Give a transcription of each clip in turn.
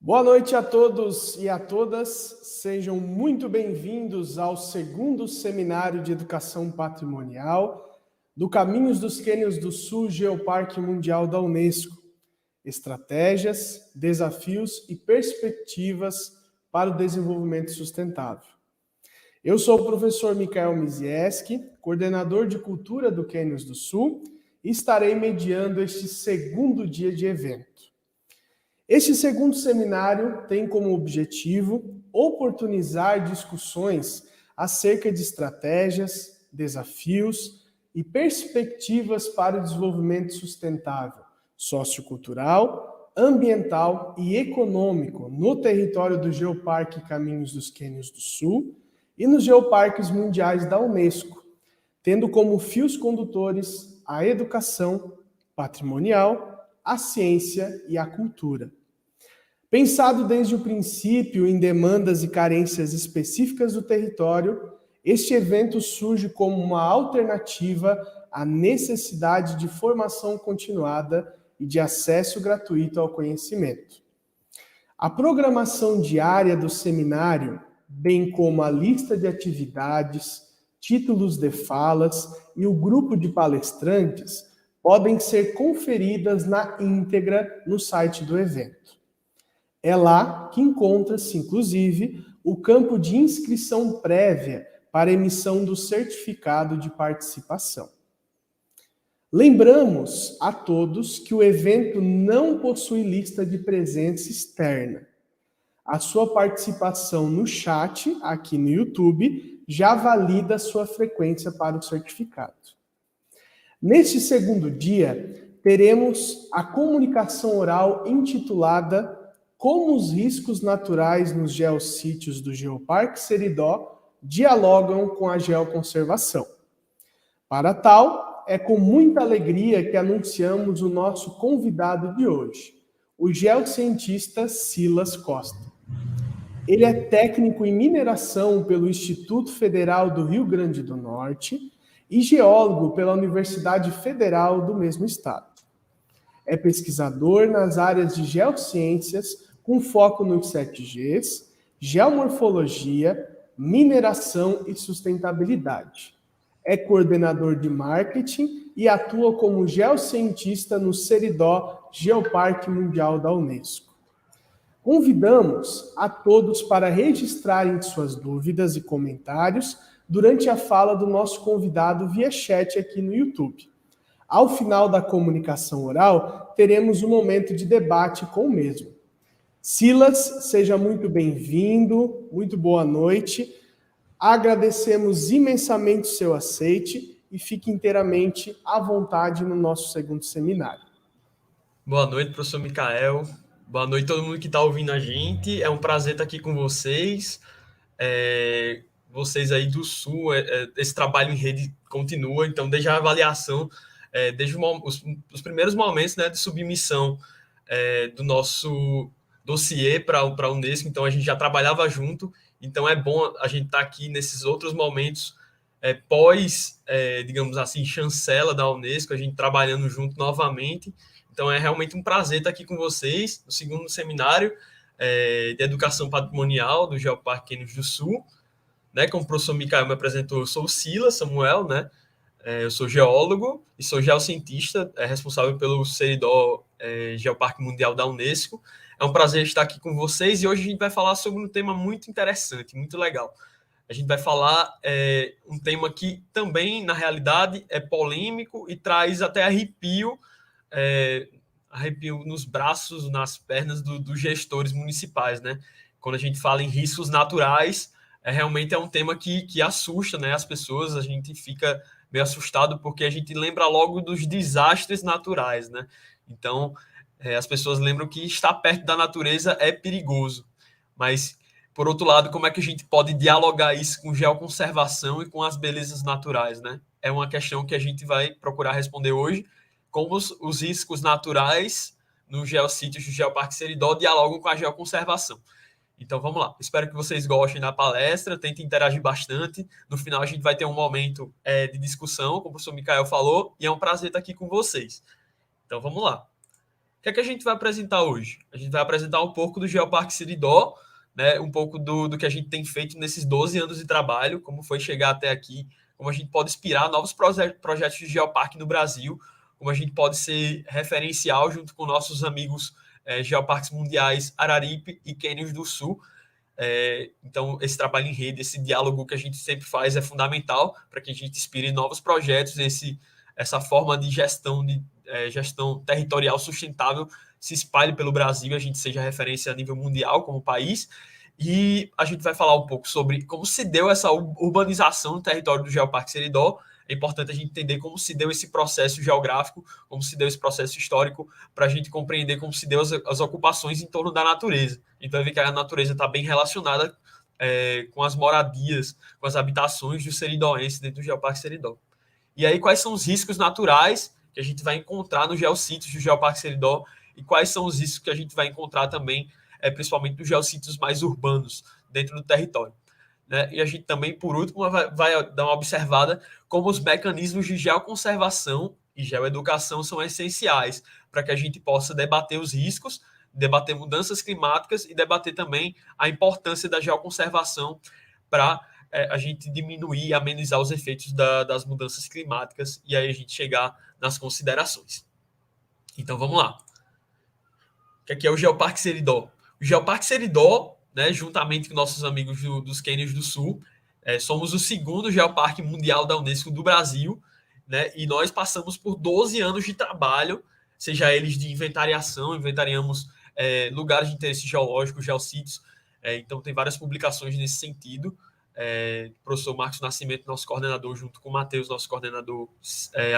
Boa noite a todos e a todas, sejam muito bem-vindos ao segundo Seminário de Educação Patrimonial do Caminhos dos Cânions do Sul Geoparque Mundial da Unesco. Estratégias, desafios e perspectivas para o desenvolvimento sustentável. Eu sou o professor Michael Mizieski, coordenador de Cultura do Cânions do Sul, e estarei mediando este segundo dia de evento. Este segundo seminário tem como objetivo oportunizar discussões acerca de estratégias, desafios e perspectivas para o desenvolvimento sustentável, sociocultural, ambiental e econômico no território do Geoparque Caminhos dos Cânions do Sul e nos Geoparques Mundiais da Unesco, tendo como fios condutores a educação patrimonial, a ciência e a cultura. Pensado desde o princípio em demandas e carências específicas do território, este evento surge como uma alternativa à necessidade de formação continuada e de acesso gratuito ao conhecimento. A programação diária do seminário, bem como a lista de atividades, títulos de falas e o grupo de palestrantes, podem ser conferidas na íntegra no site do evento. É lá que encontra-se, inclusive, o campo de inscrição prévia para emissão do certificado de participação. Lembramos a todos que o evento não possui lista de presença externa. A sua participação no chat, aqui no YouTube, já valida a sua frequência para o certificado. Neste segundo dia, teremos a comunicação oral intitulada Como os riscos naturais nos geossítios do Geoparque Seridó dialogam com a geoconservação. Para tal, é com muita alegria que anunciamos o nosso convidado de hoje, o geocientista Silas Costa. Ele é técnico em mineração pelo Instituto Federal do Rio Grande do Norte e geólogo pela Universidade Federal do mesmo estado. É pesquisador nas áreas de geociências, com foco nos 7Gs, geomorfologia, mineração e sustentabilidade. É coordenador de marketing e atua como geocientista no Seridó Geoparque Mundial da Unesco. Convidamos a todos para registrarem suas dúvidas e comentários durante a fala do nosso convidado via chat aqui no YouTube. Ao final da comunicação oral, teremos um momento de debate com o mesmo. Silas, seja muito bem-vindo, muito boa noite. Agradecemos imensamente o seu aceite e fique inteiramente à vontade no nosso segundo seminário. Boa noite, professor Michael. Boa noite a todo mundo que está ouvindo a gente. É um prazer estar aqui com vocês. Vocês aí do Sul, esse trabalho em rede continua, então desde a avaliação, desde os primeiros momentos, né, de submissão do nosso dossiê para a Unesco, então a gente já trabalhava junto, então é bom a gente estar aqui nesses outros momentos digamos assim, chancela da Unesco, a gente trabalhando junto novamente. Então é realmente um prazer estar aqui com vocês no segundo seminário de Educação Patrimonial do Geoparque Cânions do Sul. Né, como o professor Michael me apresentou, eu sou o Silas Samuel, né? Eu sou geólogo e sou geocientista, responsável pelo Seridó Geoparque Mundial da Unesco. É um prazer estar aqui com vocês e hoje a gente vai falar sobre um tema muito interessante, muito legal. A gente vai falar um tema que também, na realidade, é polêmico e traz até arrepio nos braços, nas pernas dos gestores municipais, né? Quando a gente fala em riscos naturais, realmente é um tema que assusta, né, as pessoas, a gente fica meio assustado porque a gente lembra logo dos desastres naturais, né? Então, as pessoas lembram que estar perto da natureza é perigoso, mas, por outro lado, como é que a gente pode dialogar isso com geoconservação e com as belezas naturais, né? É uma questão que a gente vai procurar responder hoje, como os riscos naturais nos geossítios do Geoparque Seridó dialogam com a geoconservação. Então vamos lá, espero que vocês gostem da palestra, tentem interagir bastante. No final a gente vai ter um momento de discussão, como o professor Michael falou, e é um prazer estar aqui com vocês. Então vamos lá. que é que a gente vai apresentar hoje? A gente vai apresentar um pouco do Geoparque Seridó, né, um pouco do que a gente tem feito nesses 12 anos de trabalho, como foi chegar até aqui, como a gente pode inspirar novos projetos de geoparque no Brasil, como a gente pode ser referencial junto com nossos amigos geoparques mundiais Araripe e Cânions do Sul. Então, esse trabalho em rede, esse diálogo que a gente sempre faz é fundamental para que a gente inspire novos projetos, essa forma de gestão territorial sustentável se espalhe pelo Brasil e a gente seja referência a nível mundial como país. E a gente vai falar um pouco sobre como se deu essa urbanização no território do Geoparque Seridó. É importante a gente entender como se deu esse processo geográfico, como se deu esse processo histórico, para a gente compreender como se deu as ocupações em torno da natureza. Então, vai ver que a natureza está bem relacionada com as moradias, com as habitações dos seridóenses dentro do Geoparque Seridó. E aí, quais são os riscos naturais que a gente vai encontrar nos geossítios do Geoparque Seridó e quais são os riscos que a gente vai encontrar também, principalmente nos geossítios mais urbanos dentro do território. Né? E a gente também, por último, vai dar uma observada como os mecanismos de geoconservação e geoeducação são essenciais para que a gente possa debater os riscos, debater mudanças climáticas e debater também a importância da geoconservação para a gente diminuir e amenizar os efeitos das mudanças climáticas e aí a gente chegar nas considerações. Então, vamos lá. O que aqui é o Geoparque Seridó? O Geoparque Seridó, né, juntamente com nossos amigos dos Cânions do Sul, somos o segundo geoparque mundial da Unesco do Brasil, né, e nós passamos por 12 anos de trabalho, seja eles de inventariação, inventariamos lugares de interesse geológico, geossítios, então tem várias publicações nesse sentido. O professor Marcos Nascimento, nosso coordenador, junto com o Matheus, nosso coordenador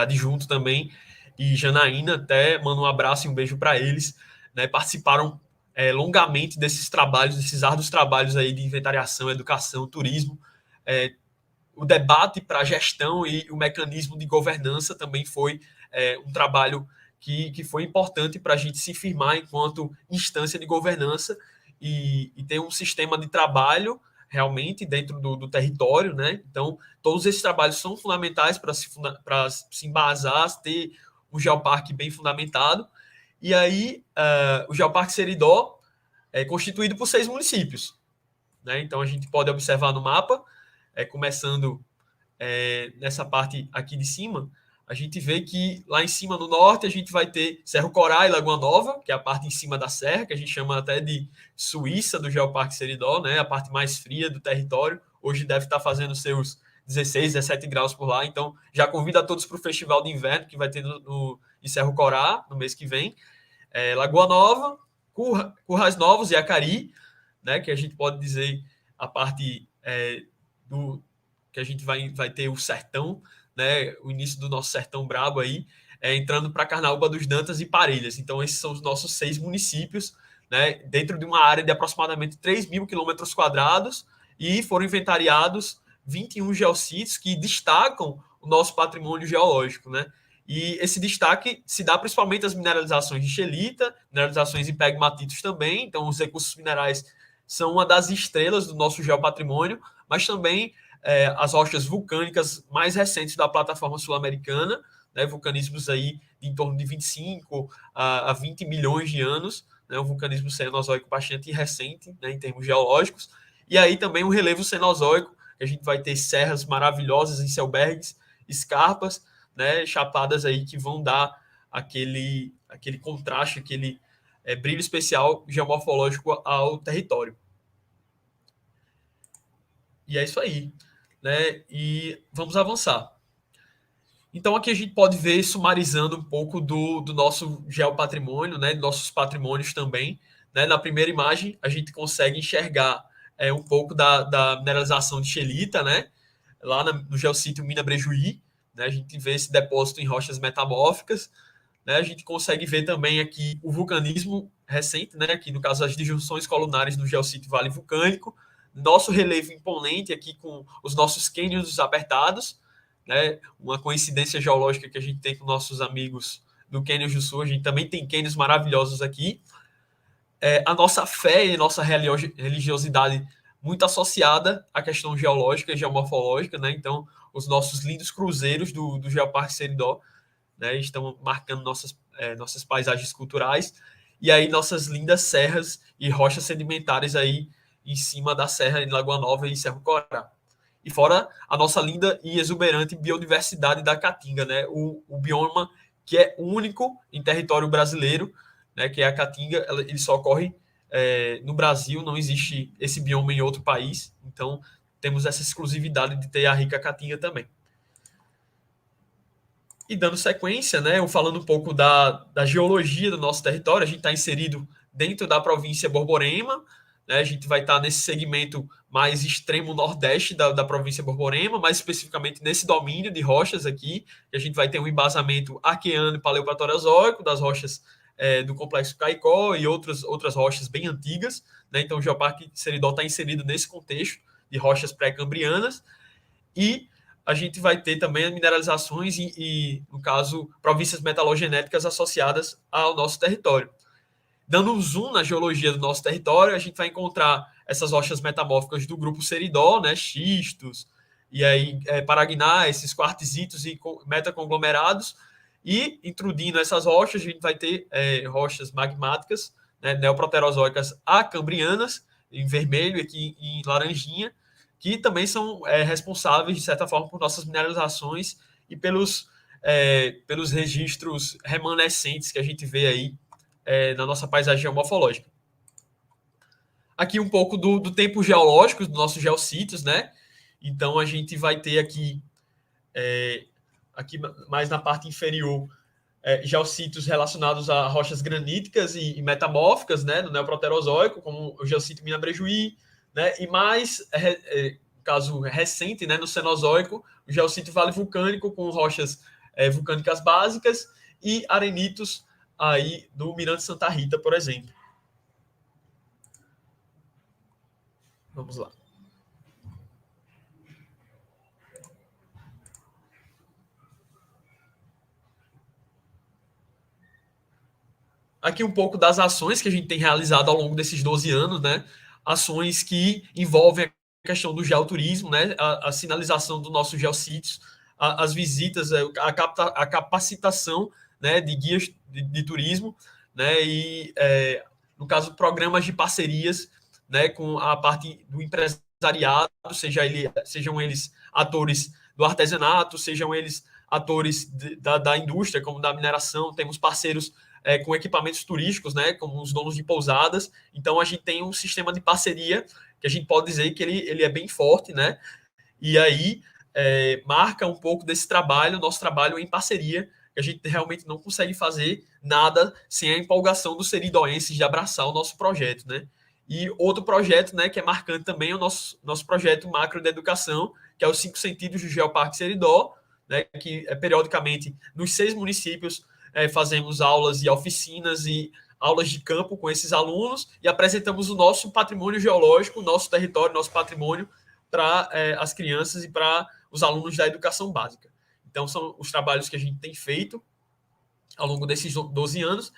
adjunto também, e Janaína, até mando um abraço e um beijo para eles, né, participaram longamente desses trabalhos, desses árduos trabalhos aí de inventariação, educação, turismo, o debate para a gestão e o mecanismo de governança também foi um trabalho que foi importante para a gente se firmar enquanto instância de governança e ter um sistema de trabalho realmente dentro do território, né? Então, todos esses trabalhos são fundamentais para se embasar, ter um geoparque bem fundamentado. E aí, o Geoparque Seridó é constituído por 6 municípios. Né? Então, a gente pode observar no mapa, começando nessa parte aqui de cima, a gente vê que lá em cima no norte a gente vai ter Cerro Corá e Lagoa Nova, que é a parte em cima da serra, que a gente chama até de Suíça do Geoparque Seridó, né? A parte mais fria do território. Hoje deve estar fazendo seus 16, 17 graus por lá. Então, já convido a todos para o festival de inverno que vai ter em Cerro Corá no mês que vem. Lagoa Nova, Currais Novos e Acari, né? Que a gente pode dizer a parte do que a gente vai ter o sertão, né, o início do nosso sertão brabo aí, entrando para Carnaúba dos Dantas e Parelhas. Então, esses são os nossos 6 municípios, né, dentro de uma área de aproximadamente 3 mil quilômetros quadrados, e foram inventariados 21 geossítios que destacam o nosso patrimônio geológico, né? E esse destaque se dá principalmente às mineralizações de xelita, mineralizações em pegmatitos também. Então, os recursos minerais são uma das estrelas do nosso geopatrimônio, mas também as rochas vulcânicas mais recentes da plataforma sul-americana, né, vulcanismos aí de em torno de 25 a 20 milhões de anos, né, um vulcanismo cenozoico bastante recente, né, em termos geológicos, e aí também um relevo cenozoico, que a gente vai ter serras maravilhosas em Selbergs, escarpas, né, chapadas aí que vão dar aquele contraste, aquele brilho especial geomorfológico ao território. E é isso aí. Né? E vamos avançar. Então, aqui a gente pode ver, sumarizando um pouco do nosso geopatrimônio, né? Nossos patrimônios também. Né? Na primeira imagem, a gente consegue enxergar um pouco da mineralização de xelita, né? Lá no geossítio Mina Brejuí. Né? A gente vê esse depósito em rochas metamórficas. Né? A gente consegue ver também aqui o vulcanismo recente, né? Aqui no caso as disjunções colunares do geossítio Vale Vulcânico, nosso relevo imponente aqui com os nossos cânions apertados, né? Uma coincidência geológica que a gente tem com nossos amigos do Cânions do Sul, a gente também tem cânions maravilhosos aqui. A nossa fé e nossa religiosidade muito associada à questão geológica e geomorfológica, né? Então, os nossos lindos cruzeiros do Geoparque Seridó, né, estão marcando nossas paisagens culturais, e aí nossas lindas serras e rochas sedimentares aí em cima da serra de Lagoa Nova e Cerro Corá. E fora a nossa linda e exuberante biodiversidade da Caatinga, né? O bioma que é único em território brasileiro, né? Que é a Caatinga, ele só ocorre no Brasil, não existe esse bioma em outro país, então temos essa exclusividade de ter a rica Caatinga também. E dando sequência, né, eu falando um pouco da geologia do nosso território, a gente está inserido dentro da província Borborema, né, a gente vai estar nesse segmento mais extremo nordeste da província Borborema, mais especificamente nesse domínio de rochas aqui, que a gente vai ter um embasamento arqueano e paleopatoriozóico das rochas do Complexo Caicó e outras rochas bem antigas, né, então o Geoparque Seridó está inserido nesse contexto de rochas pré-cambrianas, e a gente vai ter também mineralizações no caso, províncias metalogenéticas associadas ao nosso território. Dando um zoom na geologia do nosso território, a gente vai encontrar essas rochas metamórficas do grupo Seridó, né, xistos, e aí paragnáceos, quartzitos e metaconglomerados, e intrudindo essas rochas, a gente vai ter rochas magmáticas, né, neoproterozoicas acambrianas, em vermelho, aqui em laranjinha, que também são responsáveis, de certa forma, por nossas mineralizações e pelos registros remanescentes que a gente vê aí na nossa paisagem geomorfológica. Aqui um pouco do tempo geológico dos nossos geossítios, né? Então, a gente vai ter aqui mais na parte inferior, geossítios relacionados a rochas graníticas e metamórficas, né? No Neoproterozoico, como o geossítio Minabrejuí, né? E mais, caso recente, né, no Cenozoico, o geossítio Vale Vulcânico, com rochas vulcânicas básicas e arenitos aí do Mirante Santa Rita, por exemplo. Vamos lá. Aqui um pouco das ações que a gente tem realizado ao longo desses 12 anos, né? Ações que envolvem a questão do geoturismo, né? A sinalização dos nossos geossítios, as visitas, a capacitação, né, de guias de turismo, né? E, no caso, programas de parcerias, né, com a parte do empresariado, sejam eles atores do artesanato, sejam eles atores da indústria, como da mineração, temos parceiros com equipamentos turísticos, né, como os donos de pousadas. Então, a gente tem um sistema de parceria que a gente pode dizer que ele é bem forte, né? E aí marca um pouco desse trabalho, nosso trabalho em parceria, que a gente realmente não consegue fazer nada sem a empolgação dos seridoenses de abraçar o nosso projeto, né? E outro projeto, né, que é marcante também, é o nosso projeto macro de educação, que é os 5 sentidos do Geoparque Seridó, né, que periodicamente nos 6 municípios fazemos aulas e oficinas e aulas de campo com esses alunos e apresentamos o nosso patrimônio geológico, nosso território, nosso patrimônio para as crianças e para os alunos da educação básica. Então, são os trabalhos que a gente tem feito ao longo desses 12 anos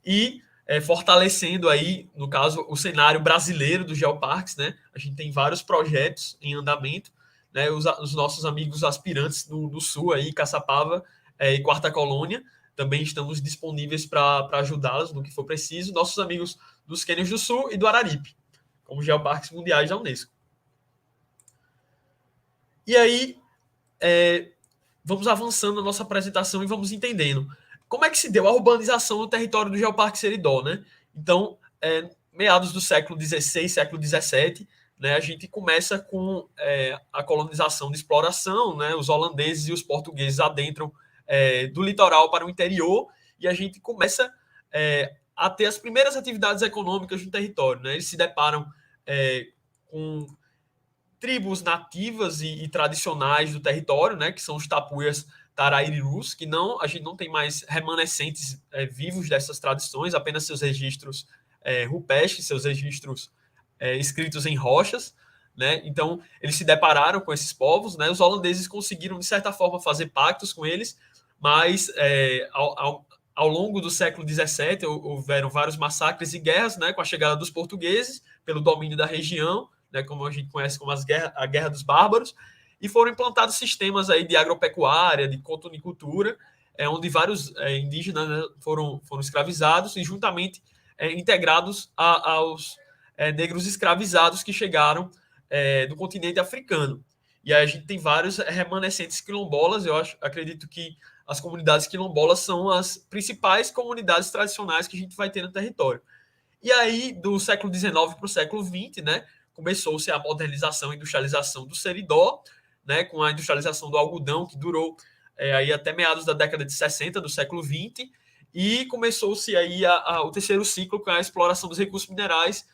e fortalecendo aí, no caso, o cenário brasileiro dos geoparques, né? A gente tem vários projetos em andamento, né? Os nossos amigos aspirantes do Sul aí, Caçapava e Quarta Colônia, também estamos disponíveis para ajudá-los no que for preciso. Nossos amigos dos Cânions do Sul e do Araripe, como geoparques mundiais da Unesco. E aí, vamos avançando na nossa apresentação e vamos entendendo como é que se deu a urbanização no território do Geoparque Seridó, né? Então, meados do século XVI, século XVII, né, a gente começa com a colonização de exploração, né? Os holandeses e os portugueses adentram do litoral para o interior, e a gente começa a ter as primeiras atividades econômicas no território, né? Eles se deparam com tribos nativas e tradicionais do território, né? Que são os tapuias tarairus, que a gente não tem mais remanescentes vivos dessas tradições, apenas seus registros rupestres, seus registros escritos em rochas, né? Então, eles se depararam com esses povos, né? Os holandeses conseguiram, de certa forma, fazer pactos com eles, mas ao longo do século XVII houveram vários massacres e guerras, né? Com a chegada dos portugueses, pelo domínio da região, né? Como a gente conhece como a Guerra dos Bárbaros, e foram implantados sistemas aí de agropecuária, de cotonicultura, onde vários indígenas, né, foram escravizados e juntamente integrados aos negros escravizados que chegaram do continente africano. E aí a gente tem vários remanescentes quilombolas. Acredito que as comunidades quilombolas são as principais comunidades tradicionais que a gente vai ter no território. E aí, do século XIX para o século XX, né, começou-se a modernização e industrialização do seridó, né, com a industrialização do algodão, que durou aí até meados da década de 60 do século XX, e começou-se aí o terceiro ciclo com a exploração dos recursos minerais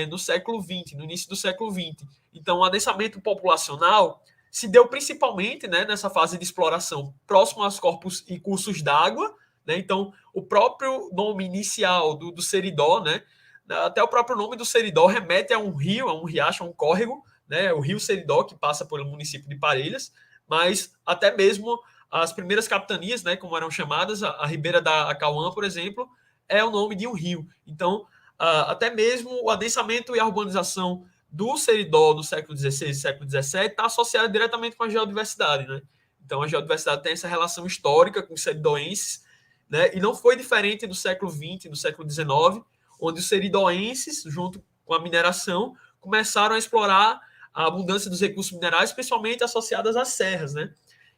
no século XX, no início do século XX. Então, o adensamento populacional se deu principalmente, né, nessa fase de exploração próximo aos corpos e cursos d'água, né? Então, o próprio nome inicial do seridó, né, até o próprio nome do seridó remete a um rio, a um riacho, a um córrego, né, o rio Seridó, que passa pelo município de Parelhas, mas até mesmo as primeiras capitanias, né, como eram chamadas, a Ribeira da Acauã, por exemplo, é o nome de um rio. Então, até mesmo o adensamento e a urbanização do Seridó do século XVI e século XVII está associada diretamente com a geodiversidade, né? Então, a geodiversidade tem essa relação histórica com os seridoenses, né? E não foi diferente do século XX, do século XIX, onde os seridoenses, junto com a mineração, começaram a explorar a abundância dos recursos minerais, principalmente associadas às serras, né?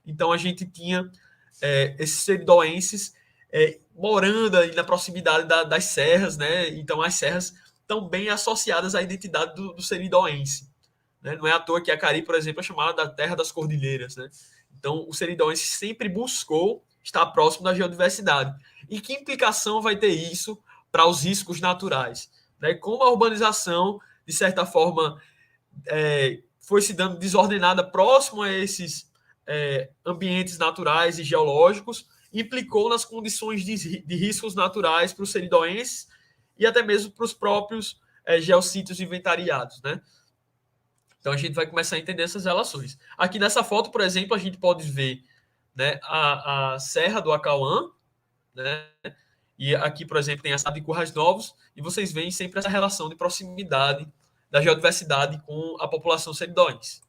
Então, a gente tinha esses seridoenses morando ali na proximidade das serras, né? Então, as serras estão bem associadas à identidade do seridoense, né? Não é à toa que a Acari, por exemplo, é chamada da terra das cordilheiras, né? Então, o seridoense sempre buscou estar próximo da geodiversidade. E que implicação vai ter isso para os riscos naturais, né? Como a urbanização, de certa forma, foi se dando desordenada próximo a esses ambientes naturais e geológicos, implicou nas condições de riscos naturais para os seridoenses e até mesmo para os próprios geossítios inventariados, né? Então a gente vai começar a entender essas relações. Aqui nessa foto, por exemplo, a gente pode ver, né, a Serra do Acauã, né? E aqui, por exemplo, tem a cidade de Currais Novos, e vocês veem sempre essa relação de proximidade da geodiversidade com a população seridóense.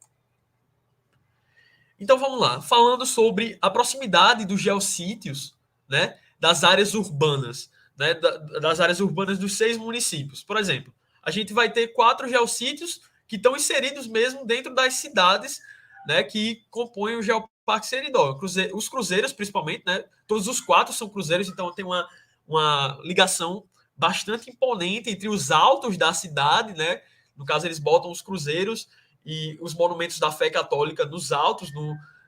Então vamos lá, falando sobre a proximidade dos geossítios, né, das áreas urbanas, né, das áreas urbanas dos 6 municípios. Por exemplo, a gente vai ter 4 geossítios que estão inseridos mesmo dentro das cidades, né, que compõem o Geoparque Seridó. Os cruzeiros, principalmente, né, todos os 4 são cruzeiros, então tem uma ligação bastante imponente entre os altos da cidade, né? No caso, eles botam os cruzeiros e os monumentos da fé católica nos altos,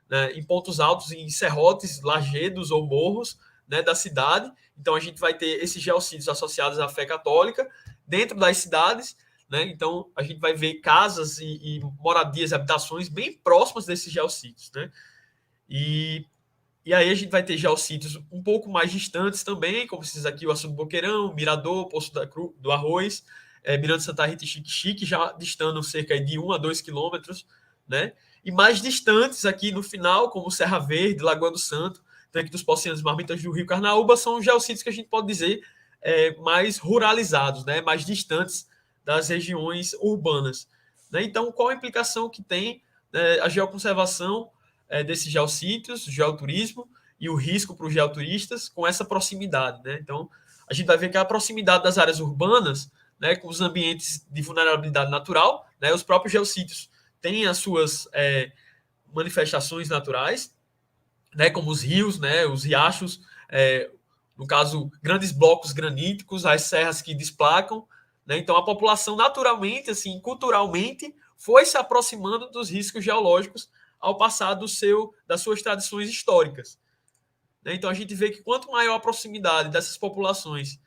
né, em pontos altos, em serrotes, lajedos ou morros, né, da cidade. Então, a gente vai ter esses geossítios associados à fé católica dentro das cidades, né? Então, a gente vai ver casas e moradias, habitações bem próximas desses geossítios, né? E aí a gente vai ter geossítios um pouco mais distantes também, como esses aqui, o Açude Boqueirão, Mirador, Poço do Arroz, Miranda Santa Rita e Xique-Xique, já distando cerca de 1 a 2 quilômetros, né? E mais distantes aqui no final, como Serra Verde, Lagoa do Santo, Tanque dos Pocinhos, Marmitas do Rio Carnaúba, são geossítios que a gente pode dizer mais ruralizados, né? Mais distantes das regiões urbanas, né? Então, qual a implicação que tem a geoconservação desses geossítios, geoturismo e o risco para os geoturistas com essa proximidade, né? Então, a gente vai ver que a proximidade das áreas urbanas, né, com os ambientes de vulnerabilidade natural, né, os próprios geossítios têm as suas manifestações naturais, né, como os rios, né, os riachos, no caso, grandes blocos graníticos, as serras que desplacam, né? Então, a população naturalmente, assim, culturalmente, foi se aproximando dos riscos geológicos ao passar das suas tradições históricas. Então, a gente vê que quanto maior a proximidade dessas populações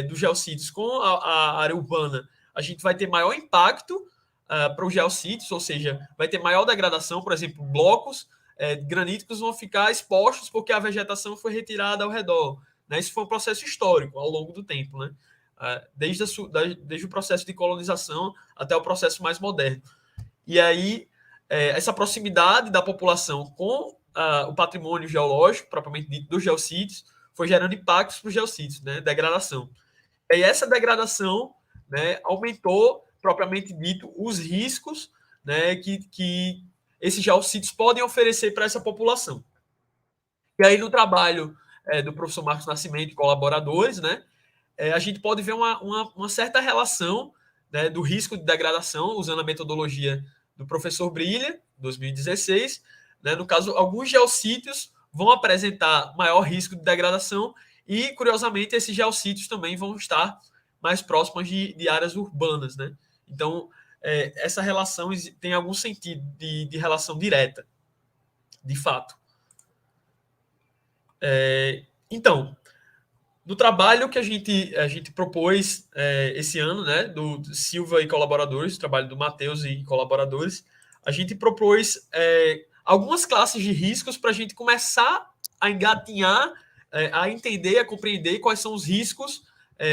dos geossítios com a área urbana, a gente vai ter maior impacto para os geossítios, ou seja, vai ter maior degradação. Por exemplo, blocos graníticos vão ficar expostos porque a vegetação foi retirada ao redor, né? Isso foi um processo histórico ao longo do tempo, né? Desde o processo de colonização até o processo mais moderno. E aí, essa proximidade da população com o patrimônio geológico, propriamente dito, dos geossítios, foi gerando impactos para os geossítios, né? Degradação. E essa degradação, né, aumentou, propriamente dito, os riscos, né, que esses geossítios podem oferecer para essa população. E aí, no trabalho do professor Marcos Nascimento e colaboradores, né, a gente pode ver uma certa relação, né, do risco de degradação, usando a metodologia do professor Brilha, 2016. Né, no caso, alguns geossítios vão apresentar maior risco de degradação e, curiosamente, esses geossítios também vão estar mais próximos de áreas urbanas. Né? Então, essa relação tem algum sentido de relação direta, de fato. Então, no trabalho que a gente propôs esse ano, né, do Silva e colaboradores, o trabalho do Matheus e colaboradores, a gente propôs algumas classes de riscos para a gente começar a engatinhar, a entender, a compreender quais são os riscos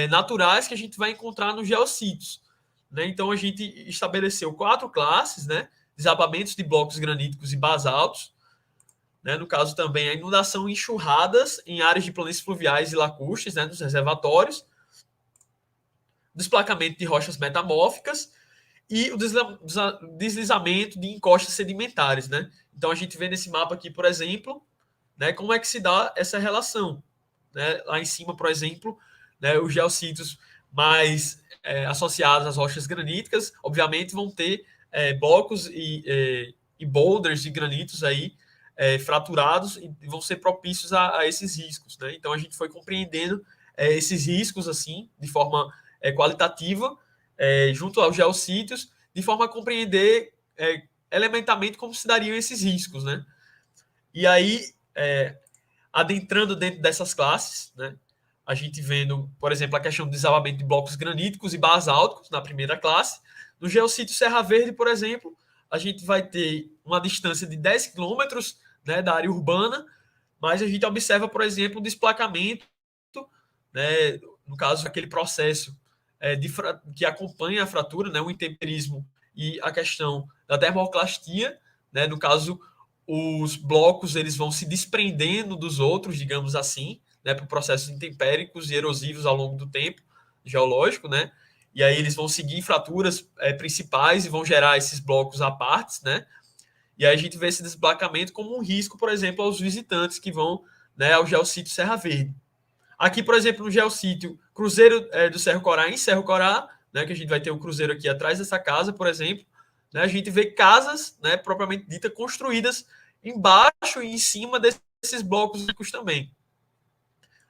naturais que a gente vai encontrar nos geossítios. Né? Então, a gente estabeleceu 4 classes, né, desabamentos de blocos graníticos e basaltos, né, no caso também a inundação e enxurradas em áreas de planícies fluviais e lacustres, né, nos reservatórios, desplacamento de rochas metamórficas e o deslizamento de encostas sedimentares. Né? Então a gente vê nesse mapa aqui, por exemplo, né, como é que se dá essa relação. Né? Lá em cima, por exemplo, né, os geossítios mais associados às rochas graníticas, obviamente vão ter blocos e boulders de granitos aí fraturados e vão ser propícios a esses riscos. Né? Então a gente foi compreendendo esses riscos assim de forma qualitativa junto aos geossítios, de forma a compreender elementarmente como se dariam esses riscos. Né? E aí, adentrando dentro dessas classes, né, a gente vendo, por exemplo, a questão do desabamento de blocos graníticos e basálticos na primeira classe. No geossítio Serra Verde, por exemplo, a gente vai ter uma distância de 10 quilômetros, né, da área urbana, mas a gente observa, por exemplo, o desplacamento, né, no caso, aquele processo que acompanha a fratura, né, o intemperismo e a questão da termoclastia, né, no caso, os blocos eles vão se desprendendo dos outros, digamos assim, né, por processos intempéricos e erosivos ao longo do tempo geológico, né, e aí eles vão seguir fraturas principais e vão gerar esses blocos à parte, né, e aí a gente vê esse desplacamento como um risco, por exemplo, aos visitantes que vão, né, ao geossítio Serra Verde. Aqui, por exemplo, no geossítio Cruzeiro do Cerro Corá, em Cerro Corá, né, que a gente vai ter o cruzeiro aqui atrás dessa casa, por exemplo, né, a gente vê casas, né, propriamente dita, construídas embaixo e em cima desses blocos ricos também.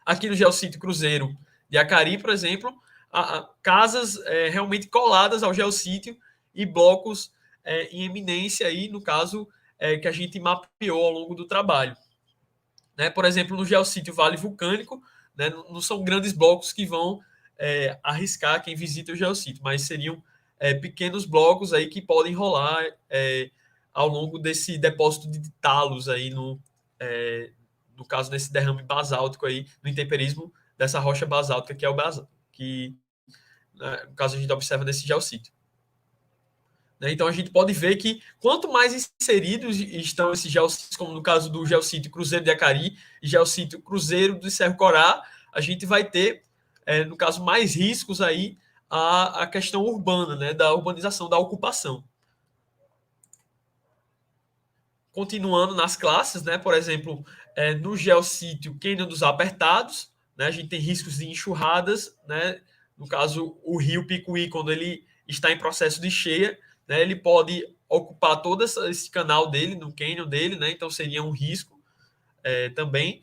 Aqui no geossítio Cruzeiro de Acari, por exemplo, casas realmente coladas ao geossítio e blocos em eminência aí, no caso, que a gente mapeou ao longo do trabalho. Né? Por exemplo, no geossítio Vale Vulcânico, né, não são grandes blocos que vão arriscar quem visita o geossítio, mas seriam pequenos blocos aí que podem rolar ao longo desse depósito de talos aí no caso desse derrame basáltico aí, no intemperismo dessa rocha basáltica que é o basáltico, que no caso a gente observa nesse geossítio. Né? Então a gente pode ver que quanto mais inseridos estão esses geossítios, como no caso do geossítio Cruzeiro de Acari e geossítio Cruzeiro do Cerro Corá, a gente vai ter, no caso, mais riscos aí a questão urbana, né? Da urbanização, da ocupação. Continuando nas classes, né? Por exemplo, no geossítio Cânion dos Apertados, né? A gente tem riscos de enxurradas, né? No caso, o rio Picuí, quando ele está em processo de cheia, né, ele pode ocupar todo esse canal dele, no cânion dele, né, então seria um risco também.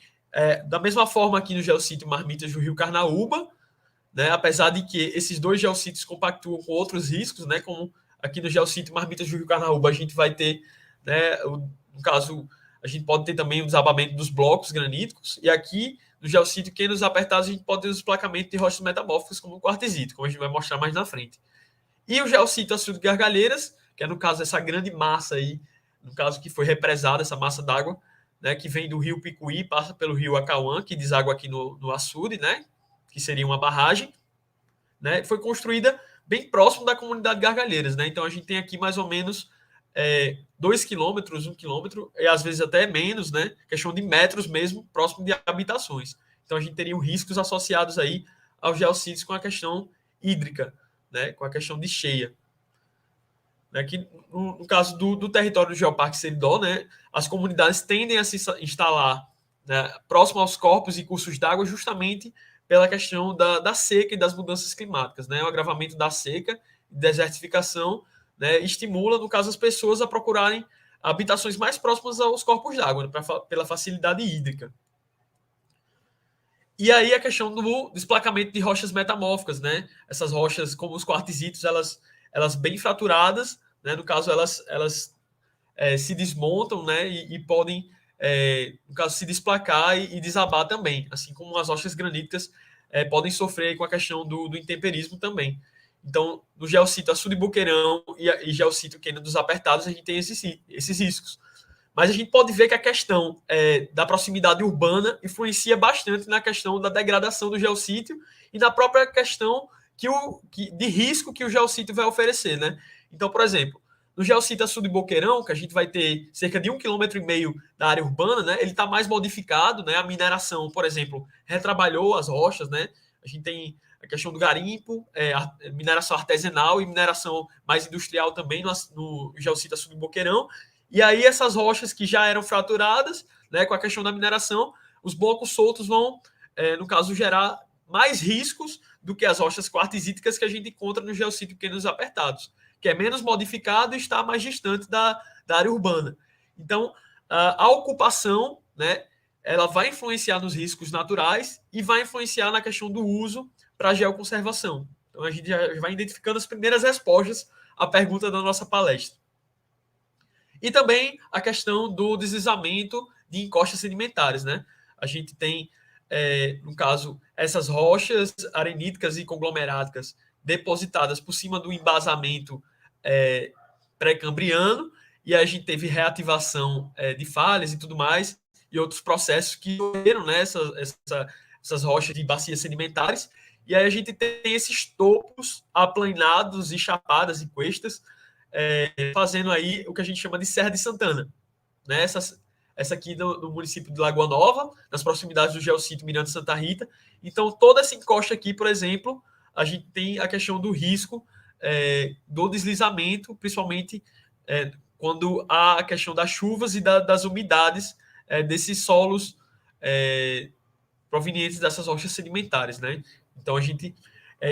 Da mesma forma aqui no geossítio Marmitas do Rio Carnaúba, né, apesar de que esses dois geossítios compactuam com outros riscos, né, como aqui no geossítio Marmitas do Rio Carnaúba, a gente vai ter, né, no caso, a gente pode ter também o desabamento dos blocos graníticos, e aqui no geossítio Cânion Apertados a gente pode ter o desplacamento de rochas metamórficas como o quartzito, como a gente vai mostrar mais na frente. E o geossítio Açude Gargalheiras, que é, no caso, essa grande massa aí, no caso que foi represada, essa massa d'água, né, que vem do rio Picuí, passa pelo rio Acauã, que deságua aqui no açude, né, que seria uma barragem, né, foi construída bem próximo da comunidade Gargalheiras. Né, então a gente tem aqui mais ou menos 2 quilômetros, 1 quilômetro, e às vezes até menos, né, questão de metros mesmo, próximo de habitações. Então a gente teria riscos associados aí aos geossítios com a questão hídrica, né, com a questão de cheia. Né, que, no caso do território do Geoparque Seridó, né, as comunidades tendem a se instalar né, próximo aos corpos e cursos d'água, justamente pela questão da seca e das mudanças climáticas. Né? O agravamento da seca e desertificação, né, estimula, no caso, as pessoas a procurarem habitações mais próximas aos corpos d'água, né, pela facilidade hídrica. E aí a questão do desplacamento de rochas metamórficas, né? Essas rochas, como os quartzitos, elas bem fraturadas, né? No caso, elas se desmontam, né? E podem, no caso, se desplacar e desabar também, assim como as rochas graníticas podem sofrer com a questão do intemperismo também. Então, no geossito Açude de Boqueirão e geossito Quênia dos Apertados, a gente tem esses riscos. Mas a gente pode ver que a questão da proximidade urbana influencia bastante na questão da degradação do geossítio e na própria questão de risco que o geossítio vai oferecer, né? Então, por exemplo, no geossítio Açude de Boqueirão, que a gente vai ter cerca de 1,5 km da área urbana, né? Ele está mais modificado, né? A mineração, por exemplo, retrabalhou as rochas, né? A gente tem a questão do garimpo, mineração artesanal e mineração mais industrial também no geossítio Açude de Boqueirão. E aí essas rochas que já eram fraturadas, né, com a questão da mineração, os blocos soltos vão, no caso, gerar mais riscos do que as rochas quartzíticas que a gente encontra no geossítio Quênia Apertados, que é menos modificado e está mais distante da área urbana. Então, a ocupação, né, ela vai influenciar nos riscos naturais e vai influenciar na questão do uso para a geoconservação. Então, a gente já vai identificando as primeiras respostas à pergunta da nossa palestra. E também a questão do deslizamento de encostas sedimentares, né? A gente tem, no caso, essas rochas areníticas e conglomeráticas depositadas por cima do embasamento pré-cambriano, e a gente teve reativação de falhas e tudo mais, e outros processos que ocorreram, né, essas rochas de bacias sedimentares, e aí a gente tem esses topos aplanados e chapadas e cuestas, fazendo aí o que a gente chama de Serra de Santana, né? Essa aqui no município de Lagoa Nova, nas proximidades do geossítio Mirante Santa Rita. Então, toda essa encosta aqui, por exemplo, a gente tem a questão do risco do deslizamento, principalmente quando há a questão das chuvas e das umidades desses solos provenientes dessas rochas sedimentares, né? Então, a gente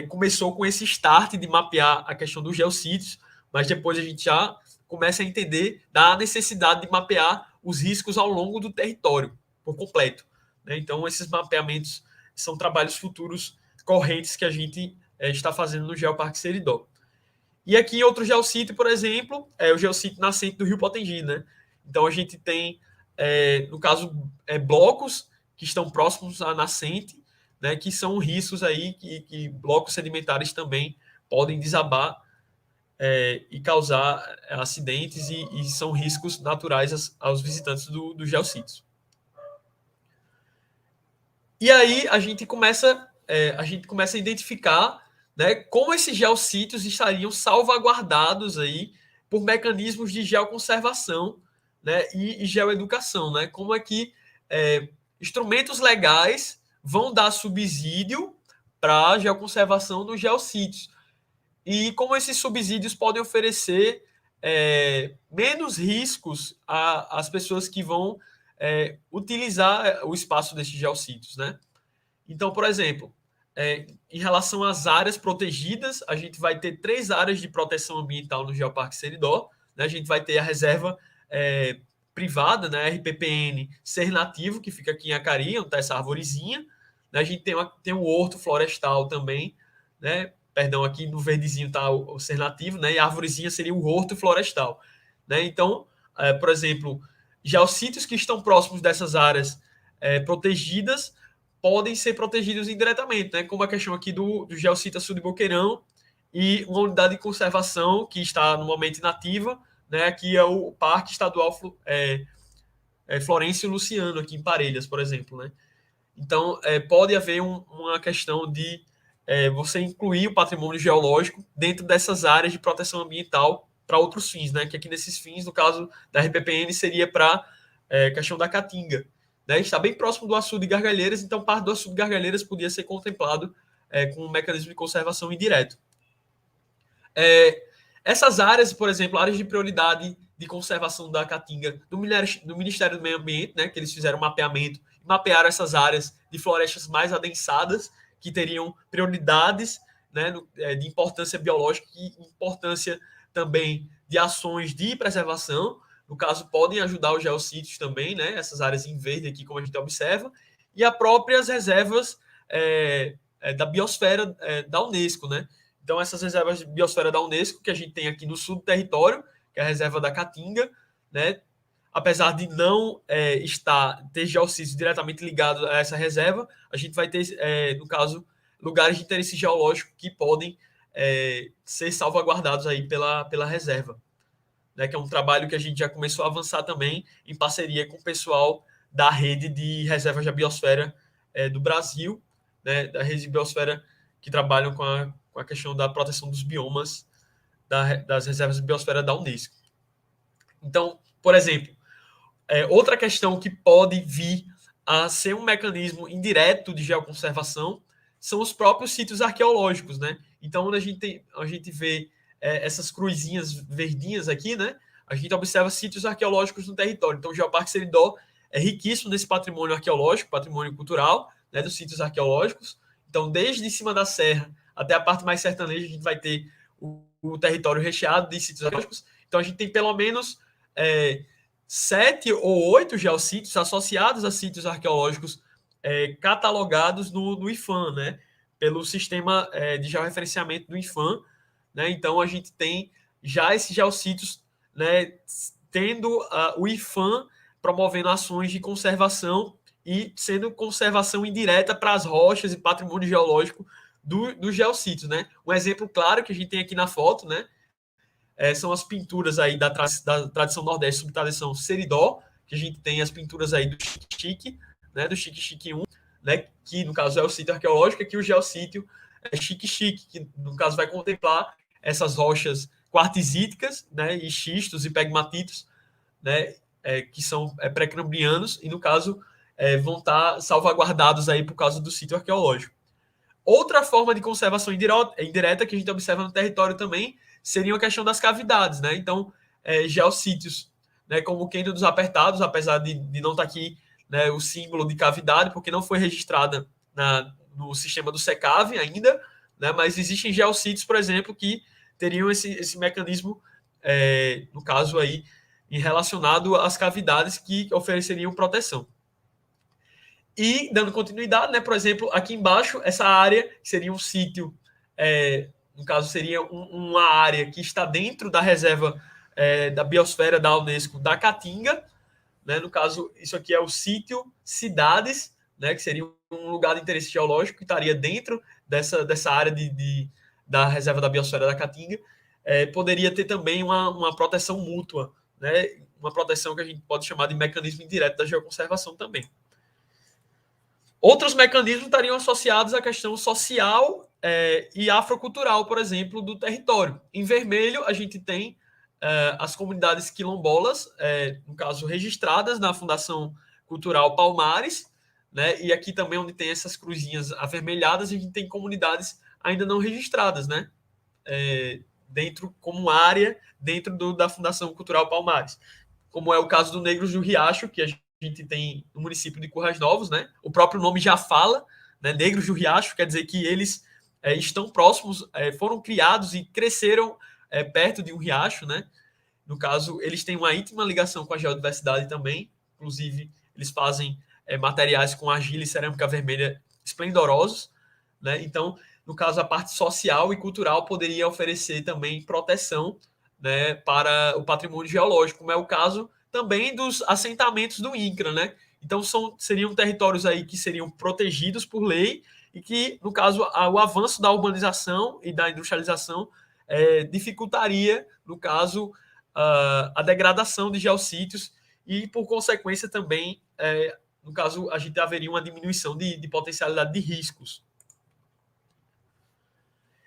começou com esse start de mapear a questão dos geossítios, mas depois a gente já começa a entender da necessidade de mapear os riscos ao longo do território, por completo. Né? Então, esses mapeamentos são trabalhos futuros correntes que a gente está fazendo no Geoparque Seridó. E aqui em outro geossítio, por exemplo, é o geossítio nascente do Rio Potengi. Né? Então, a gente tem, no caso, blocos que estão próximos à nascente, né, que são riscos aí que blocos sedimentares também podem desabar e causar acidentes e são riscos naturais aos visitantes do geossítios. E aí a gente começa a identificar, né, como esses geossítios estariam salvaguardados aí por mecanismos de geoconservação, né, e geoeducação, né? Como é que instrumentos legais vão dar subsídio para a geoconservação dos geossítios. E como esses subsídios podem oferecer menos riscos às pessoas que vão utilizar o espaço desses geossítios, né? Então, por exemplo, em relação às áreas protegidas, a gente vai ter 3 áreas de proteção ambiental no Geoparque Seridó. Né? A gente vai ter a reserva privada, né? RPPN Ser Nativo, que fica aqui em Acari, onde está essa arvorezinha. Né? A gente tem o horto florestal também, né? Perdão, aqui no verdezinho está o Ser Nativo, né? E a arvorezinha seria o horto florestal. Né? Então, por exemplo, geossítios que estão próximos dessas áreas protegidas podem ser protegidos indiretamente, né? Como a questão aqui do geossítio Açude de Boqueirão e uma unidade de conservação que está no momento inativa, né? Aqui é o Parque Estadual Florencio Luciano, aqui em Parelhas, por exemplo. Né? Então, pode haver uma questão de você incluir o patrimônio geológico dentro dessas áreas de proteção ambiental para outros fins, né? Que aqui nesses fins, no caso da RPPN, seria para questão da Caatinga. Né? Está bem próximo do açude de Gargalheiras, então parte do açude de Gargalheiras podia ser contemplado com um mecanismo de conservação indireto. Essas áreas, por exemplo, áreas de prioridade de conservação da Caatinga do Ministério do Meio Ambiente, né, que eles fizeram um mapeamento, mapearam essas áreas de florestas mais adensadas, que teriam prioridades, né, de importância biológica e importância também de ações de preservação. No caso, podem ajudar os geossítios também, né, essas áreas em verde aqui, como a gente observa, e as próprias reservas da biosfera da Unesco, né? Então, essas reservas de biosfera da Unesco, que a gente tem aqui no sul do território, que é a reserva da Caatinga, né? Apesar de não ter geossítios diretamente ligados a essa reserva, a gente vai ter, no caso, lugares de interesse geológico que podem ser salvaguardados aí pela reserva, né? Que é um trabalho que a gente já começou a avançar também em parceria com o pessoal da rede de reservas da biosfera do Brasil, né? Da rede de biosfera que trabalham com a questão da proteção dos biomas das reservas de biosfera da Unesco. Então, por exemplo, outra questão que pode vir a ser um mecanismo indireto de geoconservação são os próprios sítios arqueológicos, né? Então, quando a gente vê essas cruzinhas verdinhas aqui, né? A gente observa sítios arqueológicos no território. Então, o Geoparque Seridó é riquíssimo nesse patrimônio arqueológico, patrimônio cultural, né, dos sítios arqueológicos. Então, desde de cima da serra até a parte mais sertaneja, a gente vai ter o território recheado de sítios arqueológicos. Então, a gente tem pelo menos 7 ou 8 geossítios associados a sítios arqueológicos catalogados no IPHAN, né? Pelo sistema de georreferenciamento do IPHAN, né? Então, a gente tem já esses geossítios, né, tendo o IPHAN promovendo ações de conservação e sendo conservação indireta para as rochas e patrimônio geológico dos geossítios, né? Um exemplo claro que a gente tem aqui na foto, né? São as pinturas aí da tradição nordeste, subtradição Seridó, que a gente tem as pinturas aí do Xique, né? Do Xique 1, né? Que no caso é o sítio arqueológico, aqui o geossítio é Xique, que no caso vai contemplar essas rochas quartzíticas, né? E xistos e pegmatitos, né? Que são pré-cambrianos e no caso vão estar salvaguardados aí por causa do sítio arqueológico. Outra forma de conservação indireta que a gente observa no território também seria a questão das cavidades, né? Então, geossítios, né, como o Cânion dos Apertados, apesar de não estar aqui, né, o símbolo de cavidade, porque não foi registrada no sistema do SECAV ainda, né? Mas existem geossítios, por exemplo, que teriam esse mecanismo, no caso aí, relacionado às cavidades que ofereceriam proteção. E, dando continuidade, né, por exemplo, aqui embaixo, essa área, que seria um sítio, no caso, seria uma área que está dentro da reserva da biosfera da Unesco da Caatinga, né, no caso, isso aqui é o sítio Cidades, né, que seria um lugar de interesse geológico que estaria dentro dessa área da reserva da biosfera da Caatinga. Poderia ter também uma proteção mútua, né, uma proteção que a gente pode chamar de mecanismo indireto da geoconservação também. Outros mecanismos estariam associados à questão social e afrocultural, por exemplo, do território. Em vermelho, a gente tem as comunidades quilombolas, no caso, registradas na Fundação Cultural Palmares, né? E aqui também, onde tem essas cruzinhas avermelhadas, a gente tem comunidades ainda não registradas, né? Dentro, como área, dentro da Fundação Cultural Palmares. Como é o caso do Negros do Riacho, que a gente tem no município de Currais Novos, né? O próprio nome já fala, né? Negros do Riacho, quer dizer que eles estão próximos, foram criados e cresceram perto de um riacho, né? No caso, eles têm uma íntima ligação com a geodiversidade também, inclusive eles fazem materiais com argila e cerâmica vermelha esplendorosos, né? Então, no caso, a parte social e cultural poderia oferecer também proteção, né, para o patrimônio geológico, como é o caso também dos assentamentos do INCRA, né? Então, seriam territórios aí que seriam protegidos por lei e que, no caso, o avanço da urbanização e da industrialização dificultaria, no caso, a degradação de geossítios e, por consequência, também, no caso, a gente haveria uma diminuição de potencialidade de riscos.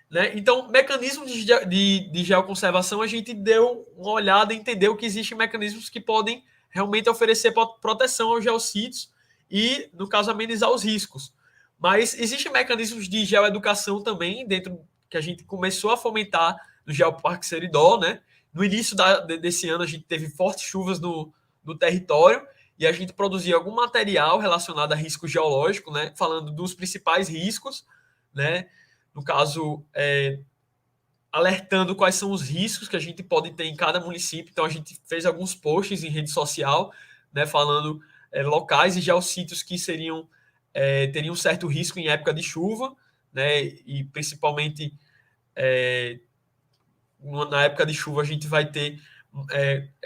Né? Então, mecanismos de geoconservação, a gente deu uma olhada e entendeu que existem mecanismos que podem realmente oferecer proteção aos geossítios e, no caso, amenizar os riscos. Mas existem mecanismos de geoeducação também, dentro que a gente começou a fomentar no Geoparque Seridó, né? No início desse ano, a gente teve fortes chuvas no território e a gente produzia algum material relacionado a risco geológico, né? Falando dos principais riscos, né? No caso, alertando quais são os riscos que a gente pode ter em cada município. Então, a gente fez alguns posts em rede social, né? Falando locais e geossítios que teriam certo risco em época de chuva, né? E principalmente na época de chuva a gente vai ter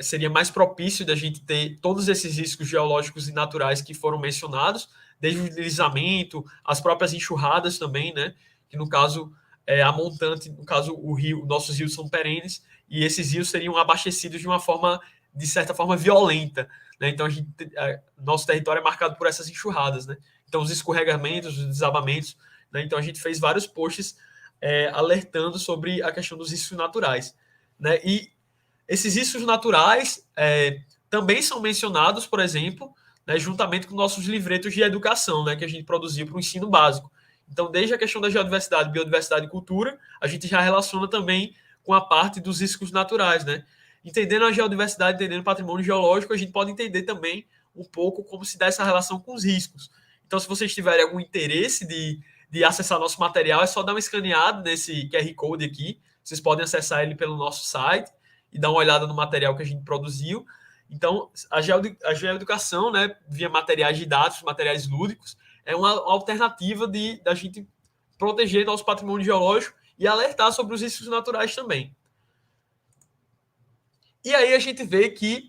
seria mais propício da gente ter todos esses riscos geológicos e naturais que foram mencionados, desde o deslizamento, as próprias enxurradas também, né? Que no caso a montante, no caso o rio, nossos rios são perenes e esses rios seriam abastecidos de uma forma, de certa forma, violenta, né? Então nosso território é marcado por essas enxurradas, né? Então os escorregamentos, os desabamentos, né? Então a gente fez vários posts alertando sobre a questão dos riscos naturais, né? E esses riscos naturais também são mencionados, por exemplo, né, juntamente com nossos livretos de educação, né, que a gente produziu para o ensino básico. Então, desde a questão da geodiversidade, biodiversidade e cultura, a gente já relaciona também com a parte dos riscos naturais, né? Entendendo a geodiversidade, entendendo o patrimônio geológico, a gente pode entender também um pouco como se dá essa relação com os riscos. Então, se vocês tiverem algum interesse de acessar nosso material, é só dar uma escaneada nesse QR Code aqui. Vocês podem acessar ele pelo nosso site e dar uma olhada no material que a gente produziu. Então, a geoeducação, né, via materiais didáticos, materiais lúdicos, é uma alternativa da gente proteger nosso patrimônio geológico e alertar sobre os riscos naturais também. E aí a gente vê que,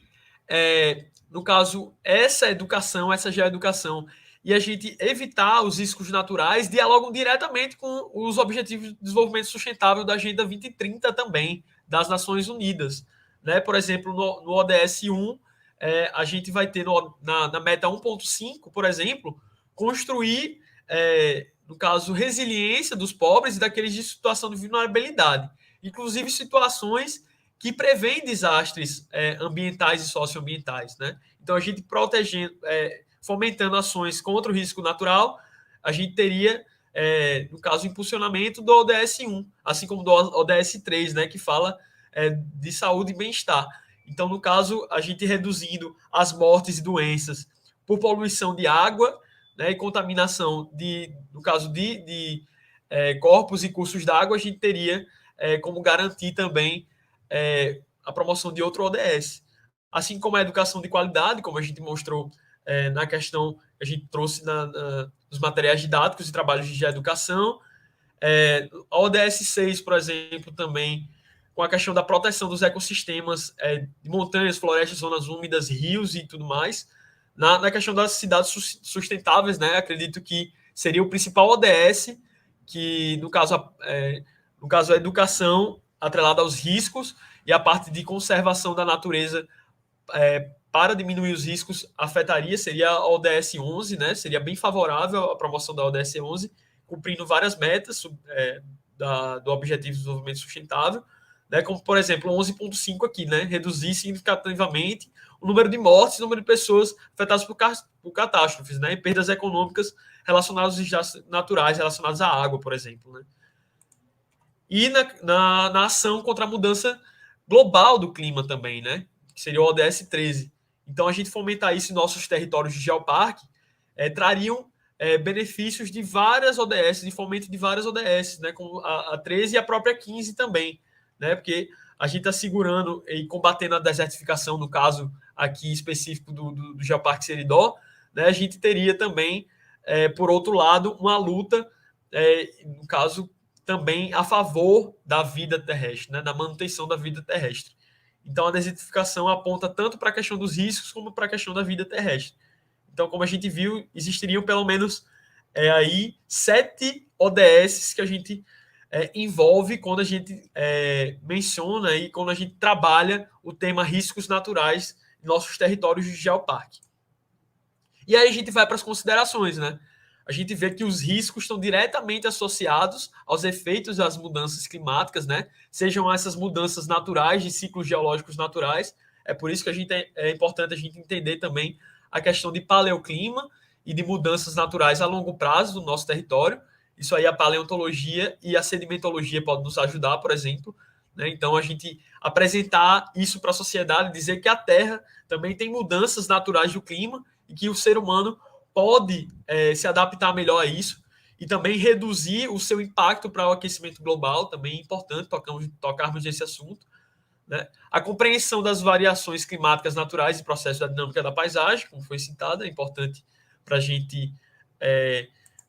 no caso, essa educação, essa geoeducação, e a gente evitar os riscos naturais dialogam diretamente com os Objetivos de Desenvolvimento Sustentável da Agenda 2030 também, das Nações Unidas. Né? Por exemplo, no ODS 1, a gente vai ter na meta 1.5, por exemplo, construir, no caso, resiliência dos pobres e daqueles de situação de vulnerabilidade, inclusive situações que prevêem desastres ambientais e socioambientais. Né? Então, a gente protegendo, fomentando ações contra o risco natural, a gente teria, no caso, impulsionamento do ODS 1, assim como do ODS 3, né, que fala de saúde e bem-estar. Então, no caso, a gente reduzindo as mortes e doenças por poluição de água, né, e contaminação, no caso de corpos e cursos d'água, a gente teria como garantir também a promoção de outro ODS. Assim como a educação de qualidade, como a gente mostrou na questão que a gente trouxe nos materiais didáticos e trabalhos de educação. A ODS 6, por exemplo, também com a questão da proteção dos ecossistemas de montanhas, florestas, zonas úmidas, rios e tudo mais. Na questão das cidades sustentáveis, né, acredito que seria o principal ODS, que no caso a educação atrelada aos riscos e a parte de conservação da natureza para diminuir os riscos afetaria, seria a ODS 11, né? Seria bem favorável a promoção da ODS 11, cumprindo várias metas do Objetivo de Desenvolvimento Sustentável, né? Como, por exemplo, 11.5 aqui, né? Reduzir significativamente o número de mortes, o número de pessoas afetadas por catástrofes, né? E perdas econômicas relacionadas aos desastres naturais, relacionados à água, por exemplo, né? E na ação contra a mudança global do clima também, né? Que seria o ODS 13. Então, a gente fomentar isso em nossos territórios de geoparque trariam benefícios de várias ODS, de fomento de várias ODS, né, como a 13 e a própria 15 também, né, porque a gente está segurando e combatendo a desertificação, no caso aqui específico do Geoparque Seridó, né, a gente teria também, por outro lado, uma luta, no caso, também a favor da vida terrestre, né, da manutenção da vida terrestre. Então, a desertificação aponta tanto para a questão dos riscos como para a questão da vida terrestre. Então, como a gente viu, existiriam pelo menos aí 7 ODS que a gente envolve quando a gente menciona e quando a gente trabalha o tema riscos naturais em nossos territórios de geoparque. E aí a gente vai para as considerações, né? A gente vê que os riscos estão diretamente associados aos efeitos das mudanças climáticas, né? Sejam essas mudanças naturais, de ciclos geológicos naturais. É por isso que é importante a gente entender também a questão de paleoclima e de mudanças naturais a longo prazo do nosso território. Isso aí a paleontologia e a sedimentologia podem nos ajudar, por exemplo, né? Então, a gente apresentar isso para a sociedade, dizer que a Terra também tem mudanças naturais do clima e que o ser humano pode se adaptar melhor a isso e também reduzir o seu impacto para o aquecimento global, também é importante tocarmos nesse assunto, né? A compreensão das variações climáticas naturais e processos da dinâmica da paisagem, como foi citado, é importante para a gente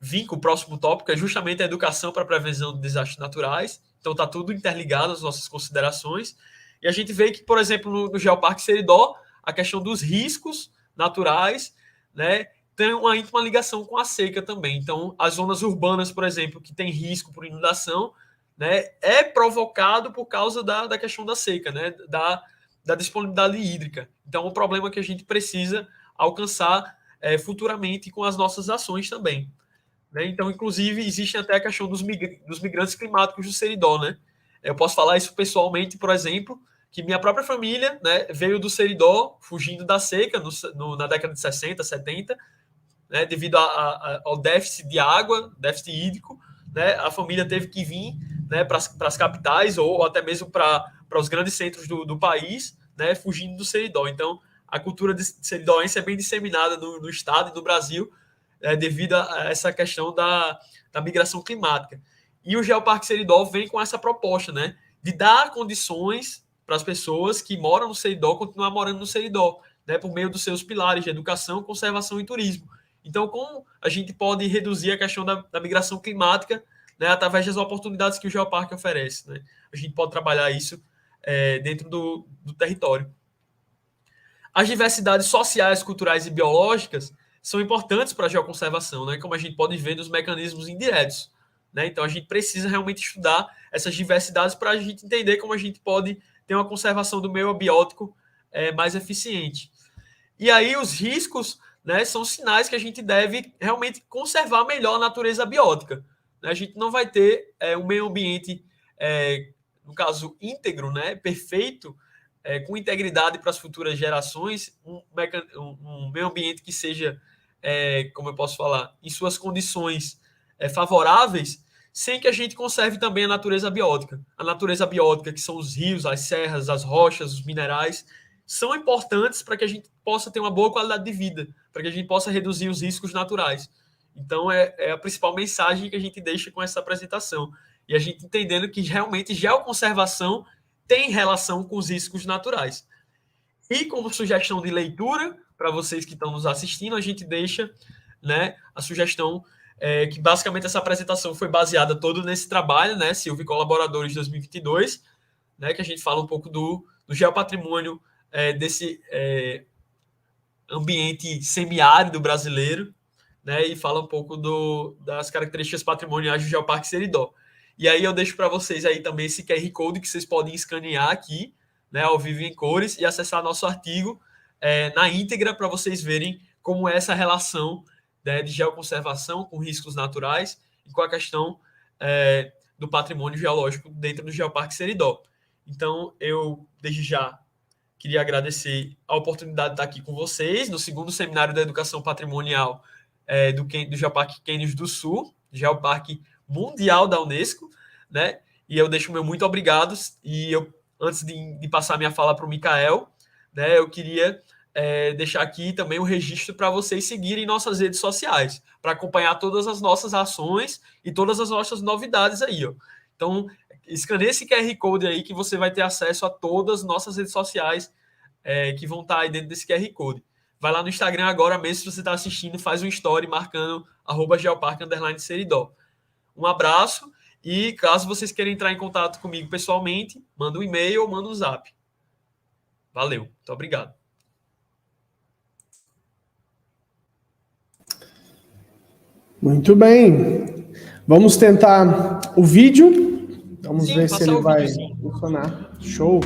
vir com o próximo tópico, é justamente a educação para a prevenção de desastres naturais. Então, está tudo interligado às nossas considerações. E a gente vê que, por exemplo, no Geoparque Seridó, a questão dos riscos naturais, né, tem uma íntima ligação com a seca também. Então, as zonas urbanas, por exemplo, que tem risco por inundação, né, é provocado por causa da questão da seca, né, da disponibilidade hídrica. Então, é um problema que a gente precisa alcançar futuramente com as nossas ações também, né? Então, inclusive, existe até a questão dos migrantes climáticos do Seridó, né? Eu posso falar isso pessoalmente, por exemplo, que minha própria família, né, veio do Seridó, fugindo da seca na década de 60, 70, né, devido ao déficit de água, déficit hídrico, né? A família teve que vir, né, para as capitais ou até mesmo para os grandes centros do país, né, fugindo do Seridó. Então, a cultura seridóense é bem disseminada no estado e no Brasil, devido a essa questão da migração climática. E o Geoparque Seridó vem com essa proposta, né, de dar condições para as pessoas que moram no Seridó continuar morando no Seridó, né, por meio dos seus pilares de educação, conservação e turismo. Então, como a gente pode reduzir a questão da migração climática, né, através das oportunidades que o Geoparque oferece, né? A gente pode trabalhar isso dentro do território. As diversidades sociais, culturais e biológicas são importantes para a geoconservação, né? Como a gente pode ver nos mecanismos indiretos, né? Então, a gente precisa realmente estudar essas diversidades para a gente entender como a gente pode ter uma conservação do meio abiótico mais eficiente. E aí, os riscos, né, são sinais que a gente deve realmente conservar melhor a natureza abiótica. A gente não vai ter um meio ambiente, no caso, íntegro, né, perfeito, com integridade para as futuras gerações, um meio ambiente que seja, como eu posso falar, em suas condições favoráveis, sem que a gente conserve também a natureza abiótica. A natureza abiótica, que são os rios, as serras, as rochas, os minerais, são importantes para que a gente possa ter uma boa qualidade de vida, para que a gente possa reduzir os riscos naturais. Então, é a principal mensagem que a gente deixa com essa apresentação. E a gente entendendo que realmente geoconservação tem relação com os riscos naturais. E como sugestão de leitura, para vocês que estão nos assistindo, a gente deixa, né, a sugestão que basicamente essa apresentação foi baseada todo nesse trabalho, né, Silvio e Colaboradores 2022, né, que a gente fala um pouco do geopatrimônio desse ambiente semiárido brasileiro, né, e fala um pouco das características patrimoniais do Geoparque Seridó. E aí eu deixo para vocês aí também esse QR Code que vocês podem escanear aqui, né, ao vivo em cores, e acessar nosso artigo na íntegra para vocês verem como é essa relação, né, de geoconservação com riscos naturais e com a questão do patrimônio geológico dentro do Geoparque Seridó. Então, eu, desde já, queria agradecer a oportunidade de estar aqui com vocês no segundo seminário da educação patrimonial do Geoparque Cânions do Sul, Geoparque Mundial da Unesco, né? E eu deixo o meu muito obrigado. E eu, antes de passar minha fala para o Mikael, né, eu queria deixar aqui também o registro para vocês seguirem nossas redes sociais, para acompanhar todas as nossas ações e todas as nossas novidades aí, ó. Então, escaneie esse QR Code aí que você vai ter acesso a todas as nossas redes sociais que vão estar aí dentro desse QR Code. Vai lá no Instagram agora mesmo, se você está assistindo, faz um story marcando @geoparque_seridó. Um abraço e caso vocês queiram entrar em contato comigo pessoalmente, manda um e-mail ou manda um zap. Valeu, muito obrigado. Muito bem. Vamos tentar o vídeo. Vamos ver se ele vai funcionar. Show.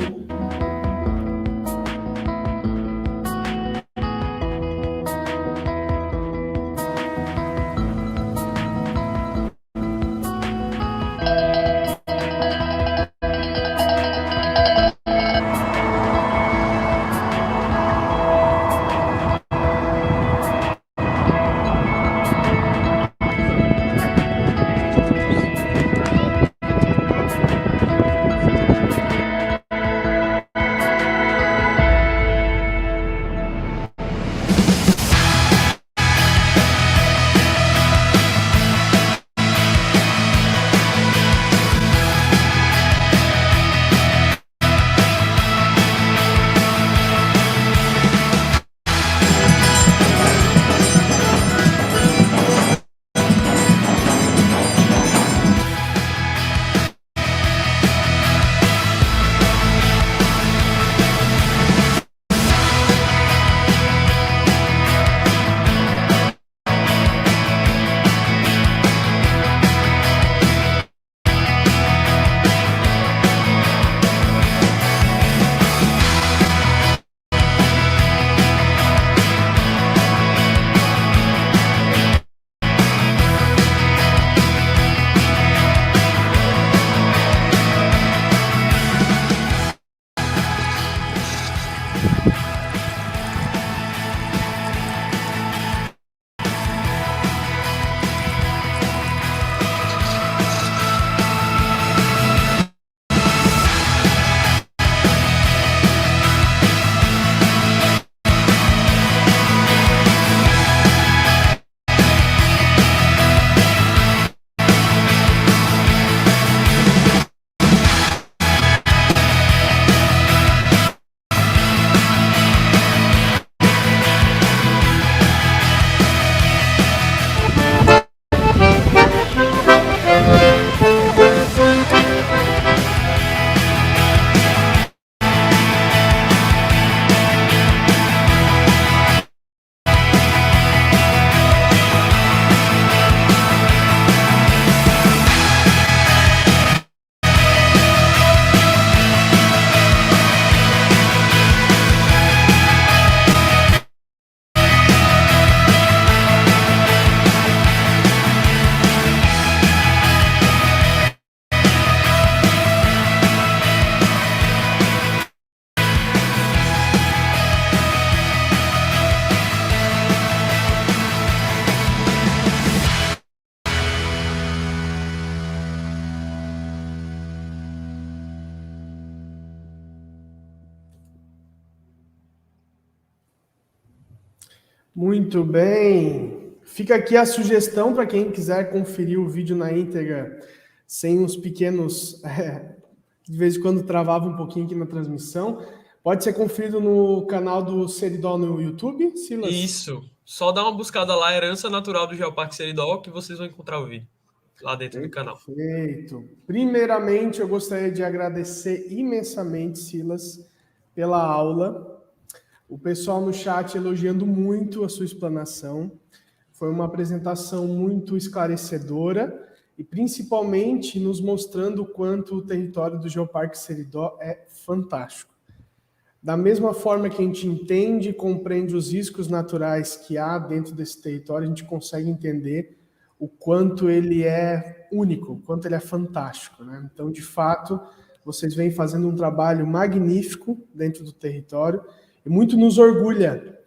Muito bem. Fica aqui a sugestão para quem quiser conferir o vídeo na íntegra, sem uns pequenos... de vez em quando travava um pouquinho aqui na transmissão. Pode ser conferido no canal do Seridó no YouTube, Silas? Isso. Só dá uma buscada lá, Herança Natural do Geoparque Seridó, que vocês vão encontrar o vídeo lá dentro do canal. Perfeito. Primeiramente, eu gostaria de agradecer imensamente, Silas, pela aula. O pessoal no chat elogiando muito a sua explanação. Foi uma apresentação muito esclarecedora e principalmente nos mostrando o quanto o território do Geoparque Seridó é fantástico. Da mesma forma que a gente entende e compreende os riscos naturais que há dentro desse território, a gente consegue entender o quanto ele é único, o quanto ele é fantástico, né? Então, de fato, vocês vêm fazendo um trabalho magnífico dentro do território e muito nos orgulha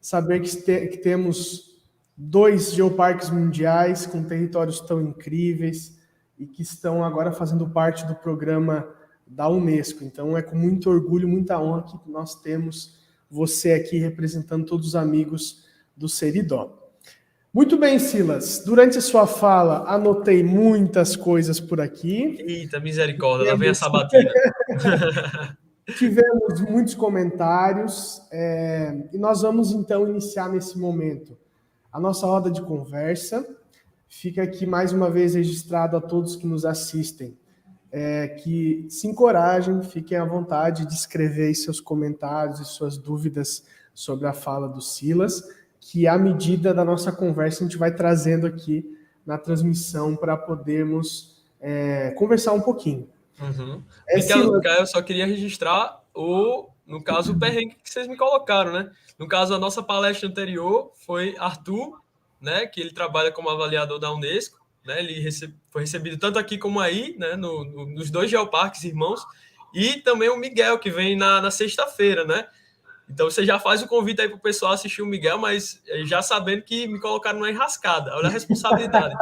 saber que temos 2 geoparques mundiais com territórios tão incríveis e que estão agora fazendo parte do programa da Unesco. Então, é com muito orgulho, muita honra que nós temos você aqui representando todos os amigos do Seridó. Muito bem, Silas. Durante a sua fala, anotei muitas coisas por aqui. Eita, misericórdia, lá vem a sabatina. Tivemos muitos comentários e nós vamos, então, iniciar nesse momento a nossa roda de conversa. Fica aqui, mais uma vez, registrado a todos que nos assistem, que se encorajem, fiquem à vontade de escrever seus comentários e suas dúvidas sobre a fala do Silas, que à medida da nossa conversa a gente vai trazendo aqui na transmissão para podermos conversar um pouquinho. Uhum. Miquel, eu só queria registrar no caso, o perrengue que vocês me colocaram, né? No caso, a nossa palestra anterior foi Arthur, né? Que ele trabalha como avaliador da Unesco, né? Ele foi recebido tanto aqui como aí, né? Nos 2 geoparques irmãos, e também o Miguel, que vem na sexta-feira, né? Então você já faz o convite aí para o pessoal assistir o Miguel, mas já sabendo que me colocaram numa enrascada. Olha a responsabilidade.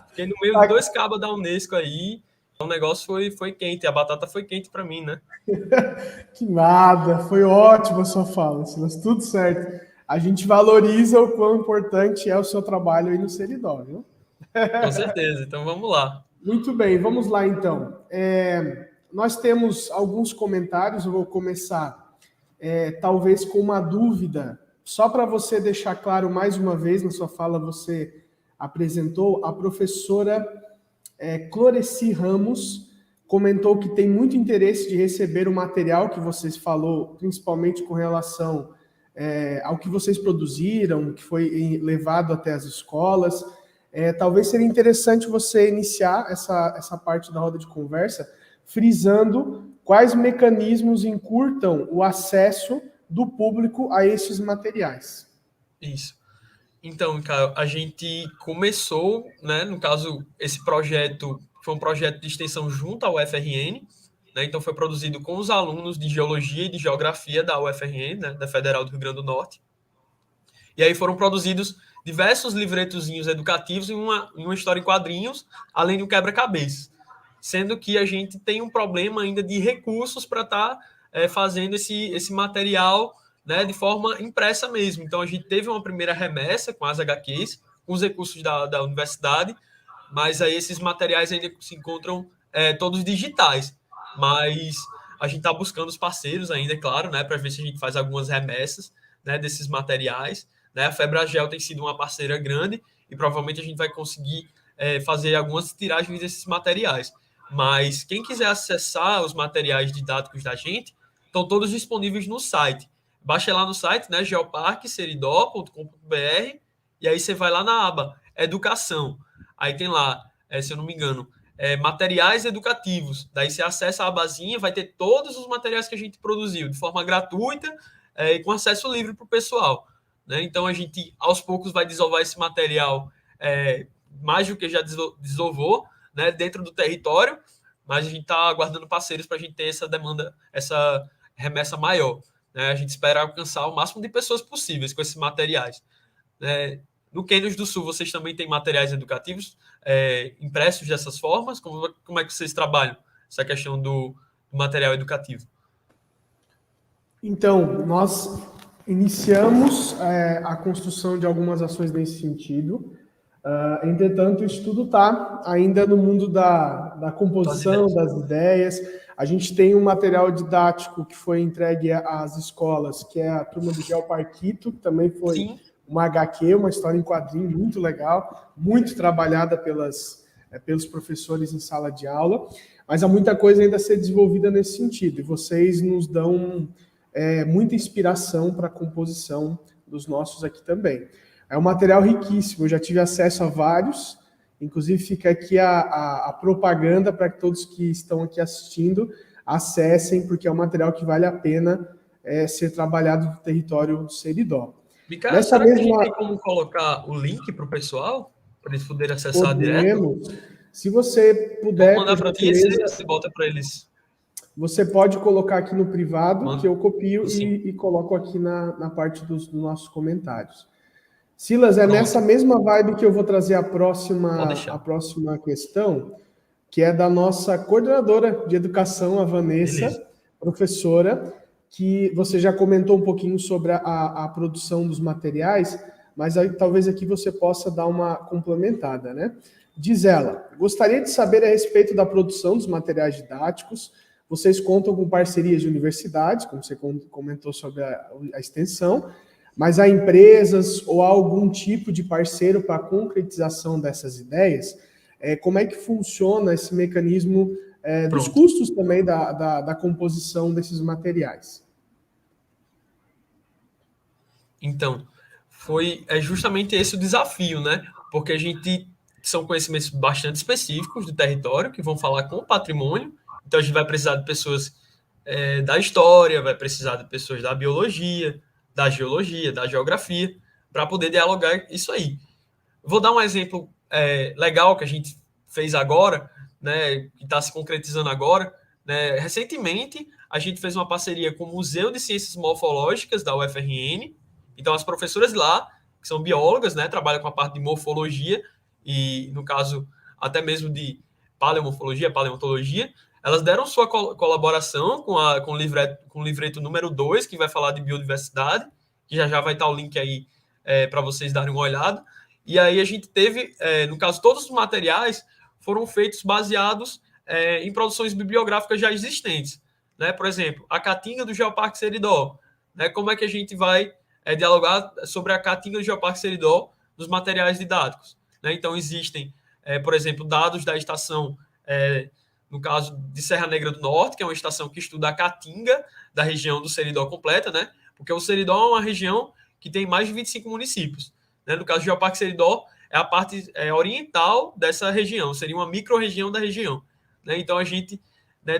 Fiquei no meio de 2 cabos da Unesco aí. O negócio foi quente, a batata foi quente para mim, né? Que nada, foi ótima a sua fala, Silas, tudo certo. A gente valoriza o quão importante é o seu trabalho aí no Seridó, viu? Com certeza, então vamos lá. Muito bem, vamos lá então. Nós temos alguns comentários, eu vou começar talvez com uma dúvida, só para você deixar claro mais uma vez, na sua fala você apresentou, a professora Cloreci Ramos comentou que tem muito interesse de receber o material que vocês falou, principalmente com relação ao que vocês produziram, que foi levado até as escolas. Talvez seria interessante você iniciar essa parte da roda de conversa frisando quais mecanismos encurtam o acesso do público a esses materiais. Isso. Então, Caio, a gente começou, né, no caso, esse projeto foi um projeto de extensão junto ao UFRN, né, então foi produzido com os alunos de Geologia e de Geografia da UFRN, né, da Federal do Rio Grande do Norte, e aí foram produzidos diversos livretozinhos educativos e uma história em quadrinhos, além de um quebra-cabeça, sendo que a gente tem um problema ainda de recursos para estar fazendo esse material, né, de forma impressa mesmo. Então, a gente teve uma primeira remessa com as HQs, com os recursos da universidade, mas aí esses materiais ainda se encontram todos digitais. Mas a gente está buscando os parceiros ainda, é claro, né, para ver se a gente faz algumas remessas, né, desses materiais. Né? A Febragel tem sido uma parceira grande e provavelmente a gente vai conseguir fazer algumas tiragens desses materiais. Mas quem quiser acessar os materiais didáticos da gente, estão todos disponíveis no site. Baixa lá no site, né, geoparqueseridó.com.br, e aí você vai lá na aba Educação. Aí tem lá, se eu não me engano, materiais educativos. Daí você acessa a abazinha, vai ter todos os materiais que a gente produziu de forma gratuita e com acesso livre para o pessoal. Né? Então a gente, aos poucos, vai desovar esse material mais do que já desovou, né, dentro do território, mas a gente está aguardando parceiros para a gente ter essa demanda, essa remessa maior. Né? A gente espera alcançar o máximo de pessoas possíveis com esses materiais. No Cânions do Sul, vocês também têm materiais educativos impressos dessas formas? Como é que vocês trabalham essa questão do material educativo? Então, nós Iniciamos a construção de algumas ações nesse sentido. Entretanto, o estudo está ainda no mundo da composição, das ideias. A gente tem um material didático que foi entregue às escolas, que é a turma do Geoparquito, que também foi Sim. uma HQ, uma história em quadrinho muito legal, muito trabalhada pelos professores em sala de aula, mas há muita coisa ainda a ser desenvolvida nesse sentido, e vocês nos dão muita inspiração para a composição dos nossos aqui também. É um material riquíssimo, eu já tive acesso a vários, inclusive fica aqui a propaganda para que todos que estão aqui assistindo acessem, porque é um material que vale a pena ser trabalhado no território do Seridó. Micael, será que a gente tem como colocar o link para o pessoal, para eles poderem acessar direto? Se você puder... Vou mandar para ti, você bota para eles. Você pode colocar aqui no privado, que eu copio e coloco aqui na parte dos nossos comentários. Silas, Pronto. Nessa mesma vibe que eu vou trazer a próxima questão, que é da nossa coordenadora de educação, a Vanessa, Beleza. Professora, que você já comentou um pouquinho sobre a produção dos materiais, mas aí, talvez aqui você possa dar uma complementada, né? Diz ela, gostaria de saber a respeito da produção dos materiais didáticos. Vocês contam com parcerias de universidades, como você comentou sobre a extensão, mas há empresas ou há algum tipo de parceiro para a concretização dessas ideias? Como é que funciona esse mecanismo dos custos também da composição desses materiais? Então, é justamente esse o desafio, né? Porque são conhecimentos bastante específicos do território, que vão falar com o patrimônio, então a gente vai precisar de pessoas da história, vai precisar de pessoas da biologia, da geologia, da geografia, para poder dialogar isso aí. Vou dar um exemplo legal que a gente fez agora, né, que está se concretizando agora. Né? Recentemente, a gente fez uma parceria com o Museu de Ciências Morfológicas da UFRN. Então, as professoras lá, que são biólogas, né, trabalham com a parte de morfologia e, no caso, até mesmo de paleomorfologia, paleontologia, elas deram sua colaboração com o livreto número 2, que vai falar de biodiversidade, que já vai estar o link aí para vocês darem uma olhada. E aí a gente teve, no caso, todos os materiais foram feitos baseados em produções bibliográficas já existentes. Né? Por exemplo, a Caatinga do Geoparque Seridó. Né? Como é que a gente vai dialogar sobre a Caatinga do Geoparque Seridó nos materiais didáticos? Né? Então, existem, por exemplo, dados da estação... no caso de Serra Negra do Norte, que é uma estação que estuda a caatinga da região do Seridó completa, né? Porque o Seridó é uma região que tem mais de 25 municípios. Né? No caso do Geoparque Seridó, é a parte oriental dessa região, seria uma micro-região da região. Né? Então, a gente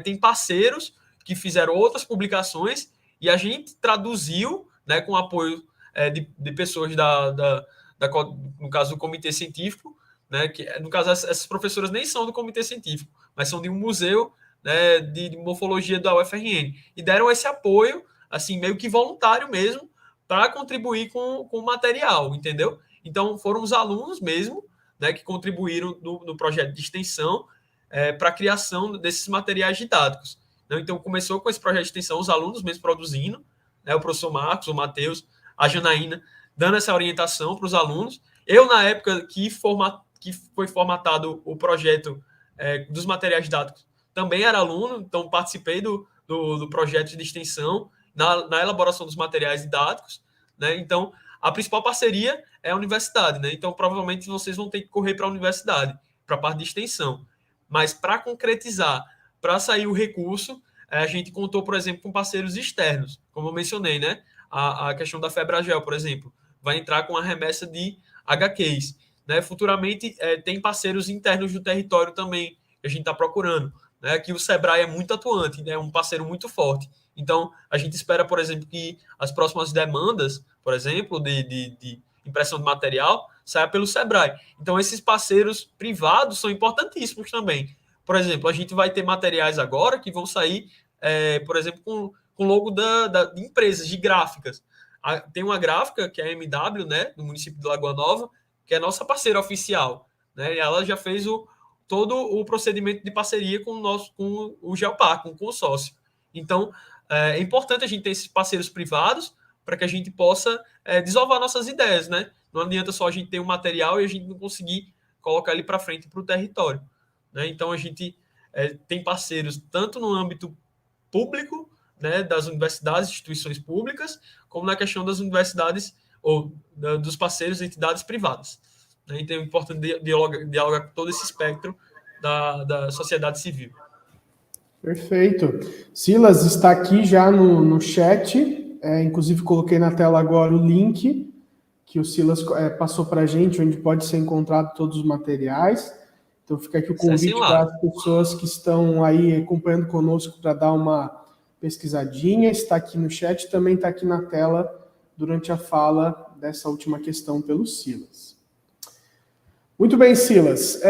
tem parceiros que fizeram outras publicações e a gente traduziu, né, com apoio de pessoas no caso do comitê científico, né, que no caso essas professoras nem são do comitê científico, mas são de um museu, né, de morfologia da UFRN, e deram esse apoio, assim, meio que voluntário mesmo, para contribuir com o material, entendeu? Então, foram os alunos mesmo, né, que contribuíram no projeto de extensão para a criação desses materiais didáticos. Então, começou com esse projeto de extensão, os alunos mesmo produzindo, né, o professor Marcos, o Matheus, a Janaína, dando essa orientação para os alunos. Eu, na época que foi formatado o projeto dos materiais didáticos, também era aluno, então participei do projeto de extensão na elaboração dos materiais didáticos. Né? Então, a principal parceria é a universidade. Né? Então, provavelmente, vocês vão ter que correr para a universidade, para a parte de extensão. Mas, para concretizar, para sair o recurso, a gente contou, por exemplo, com parceiros externos, como eu mencionei, né? A questão da Febragel, por exemplo, vai entrar com a remessa de HQs. Né? Futuramente, tem parceiros internos do território também, que a gente está procurando. Né? Aqui o Sebrae é muito atuante, é, né? Um parceiro muito forte. Então, a gente espera, por exemplo, que as próximas demandas, por exemplo, de impressão de material, saia pelo Sebrae. Então, esses parceiros privados são importantíssimos também. Por exemplo, a gente vai ter materiais agora que vão sair, por exemplo, com logo de empresas, de gráficas. Tem uma gráfica, que é a MW, né, do município de Lagoa Nova, que é nossa parceira oficial. Né, e ela já fez todo o procedimento de parceria com o Geoparque, com o consórcio. Então, é importante a gente ter esses parceiros privados para que a gente possa desovar nossas ideias, né? Não adianta só a gente ter um material e a gente não conseguir colocar ele para frente para o território, né? Então a gente tem parceiros tanto no âmbito público, né, das universidades, instituições públicas, como na questão das universidades ou dos parceiros e entidades privadas, né? Então é importante dialogar com todo esse espectro da sociedade civil. Perfeito. Silas está aqui já no chat, inclusive coloquei na tela agora o link que o Silas passou para a gente, onde pode ser encontrado todos os materiais. Então fica aqui o convite para as pessoas que estão aí acompanhando conosco para dar uma pesquisadinha. Está aqui no chat, também está aqui na tela durante a fala dessa última questão pelo Silas. Muito bem, Silas.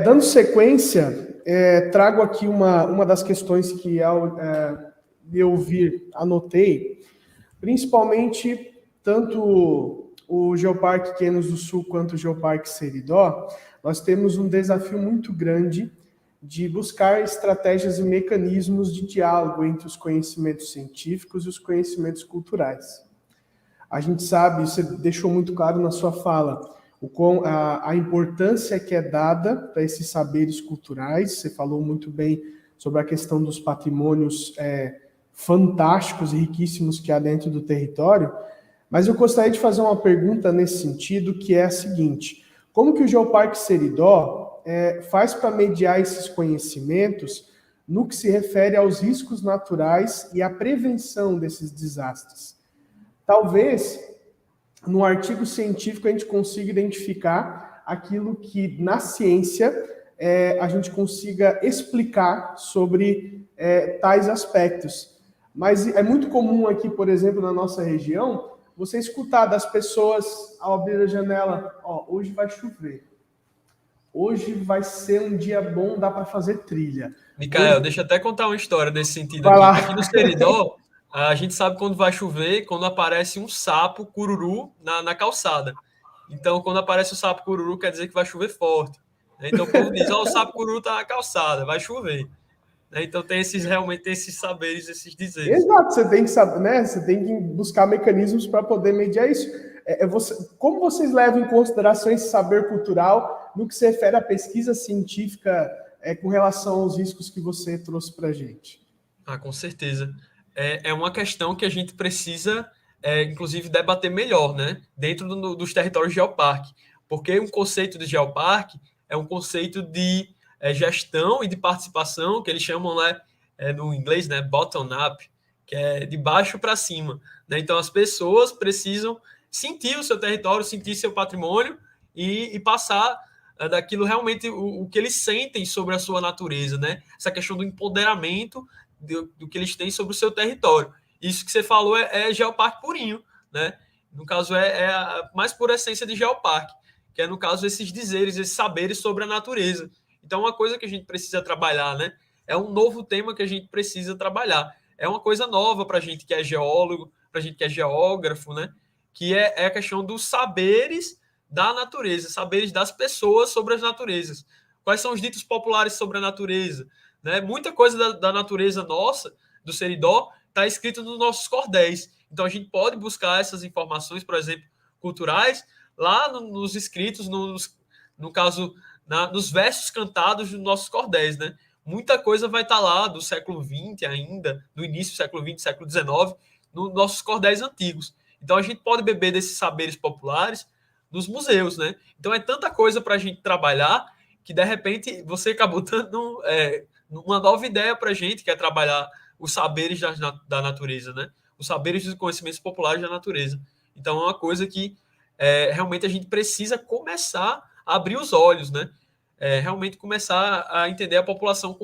Dando sequência, trago aqui uma das questões que ao me ouvir anotei, principalmente tanto o Geoparque Quênios do Sul quanto o Geoparque Seridó, nós temos um desafio muito grande de buscar estratégias e mecanismos de diálogo entre os conhecimentos científicos e os conhecimentos culturais. A gente sabe, você deixou muito claro na sua fala, a importância que é dada para esses saberes culturais. Você falou muito bem sobre a questão dos patrimônios fantásticos e riquíssimos que há dentro do território, mas eu gostaria de fazer uma pergunta nesse sentido, que é a seguinte: como que o Geoparque Seridó faz para mediar esses conhecimentos no que se refere aos riscos naturais e à prevenção desses desastres? Talvez no artigo científico a gente consiga identificar aquilo que na ciência a gente consiga explicar sobre tais aspectos. Mas é muito comum aqui, por exemplo, na nossa região, você escutar das pessoas ao abrir a janela: hoje vai chover, hoje vai ser um dia bom, dá para fazer trilha. Micael, hoje... deixa eu até contar uma história nesse sentido Vai aqui. lá. Aqui no Seridó, a gente sabe quando vai chover, quando aparece um sapo cururu na calçada. Então, quando aparece o sapo cururu, quer dizer que vai chover forte. Então, o povo diz: o sapo cururu está na calçada, vai chover. Então, realmente tem esses saberes, esses dizeres. Exato, você tem que saber, né? Você tem que buscar mecanismos para poder mediar isso. Como vocês levam em consideração esse saber cultural no que se refere à pesquisa científica com relação aos riscos que você trouxe para a gente? Com certeza. É uma questão que a gente precisa, inclusive, debater melhor, né? Dentro dos territórios de geoparque. Porque um conceito de geoparque é um conceito de gestão e de participação, que eles chamam, né, no inglês, né, bottom-up, que é de baixo para cima, né? Então, as pessoas precisam sentir o seu território, sentir seu patrimônio e passar daquilo realmente o que eles sentem sobre a sua natureza, né? Essa questão do empoderamento do que eles têm sobre o seu território. Isso que você falou é geoparque purinho, né? No caso, é a mais pura essência de geoparque, que é, no caso, esses dizeres, esses saberes sobre a natureza. Então, uma coisa que a gente precisa trabalhar, né? É um novo tema que a gente precisa trabalhar. É uma coisa nova para a gente que é geólogo, para a gente que é geógrafo, né? Que é a questão dos saberes da natureza, saberes das pessoas sobre as naturezas. Quais são os ditos populares sobre a natureza? Né? Muita coisa da natureza nossa, do Seridó, está escrito nos nossos cordéis. Então, a gente pode buscar essas informações, por exemplo, culturais, lá nos escritos, no caso, nos versos cantados dos nossos cordéis, né? Muita coisa vai estar lá do século XX ainda, do início do século XX, século XIX, nos nossos cordéis antigos. Então, a gente pode beber desses saberes populares nos museus, né? Então, é tanta coisa para a gente trabalhar que, de repente, você acabou dando uma nova ideia para a gente, que é trabalhar os saberes da natureza, né? Os saberes dos conhecimentos populares da natureza. Então, é uma coisa que realmente a gente precisa começar a abrir os olhos, né? Realmente começar a entender a população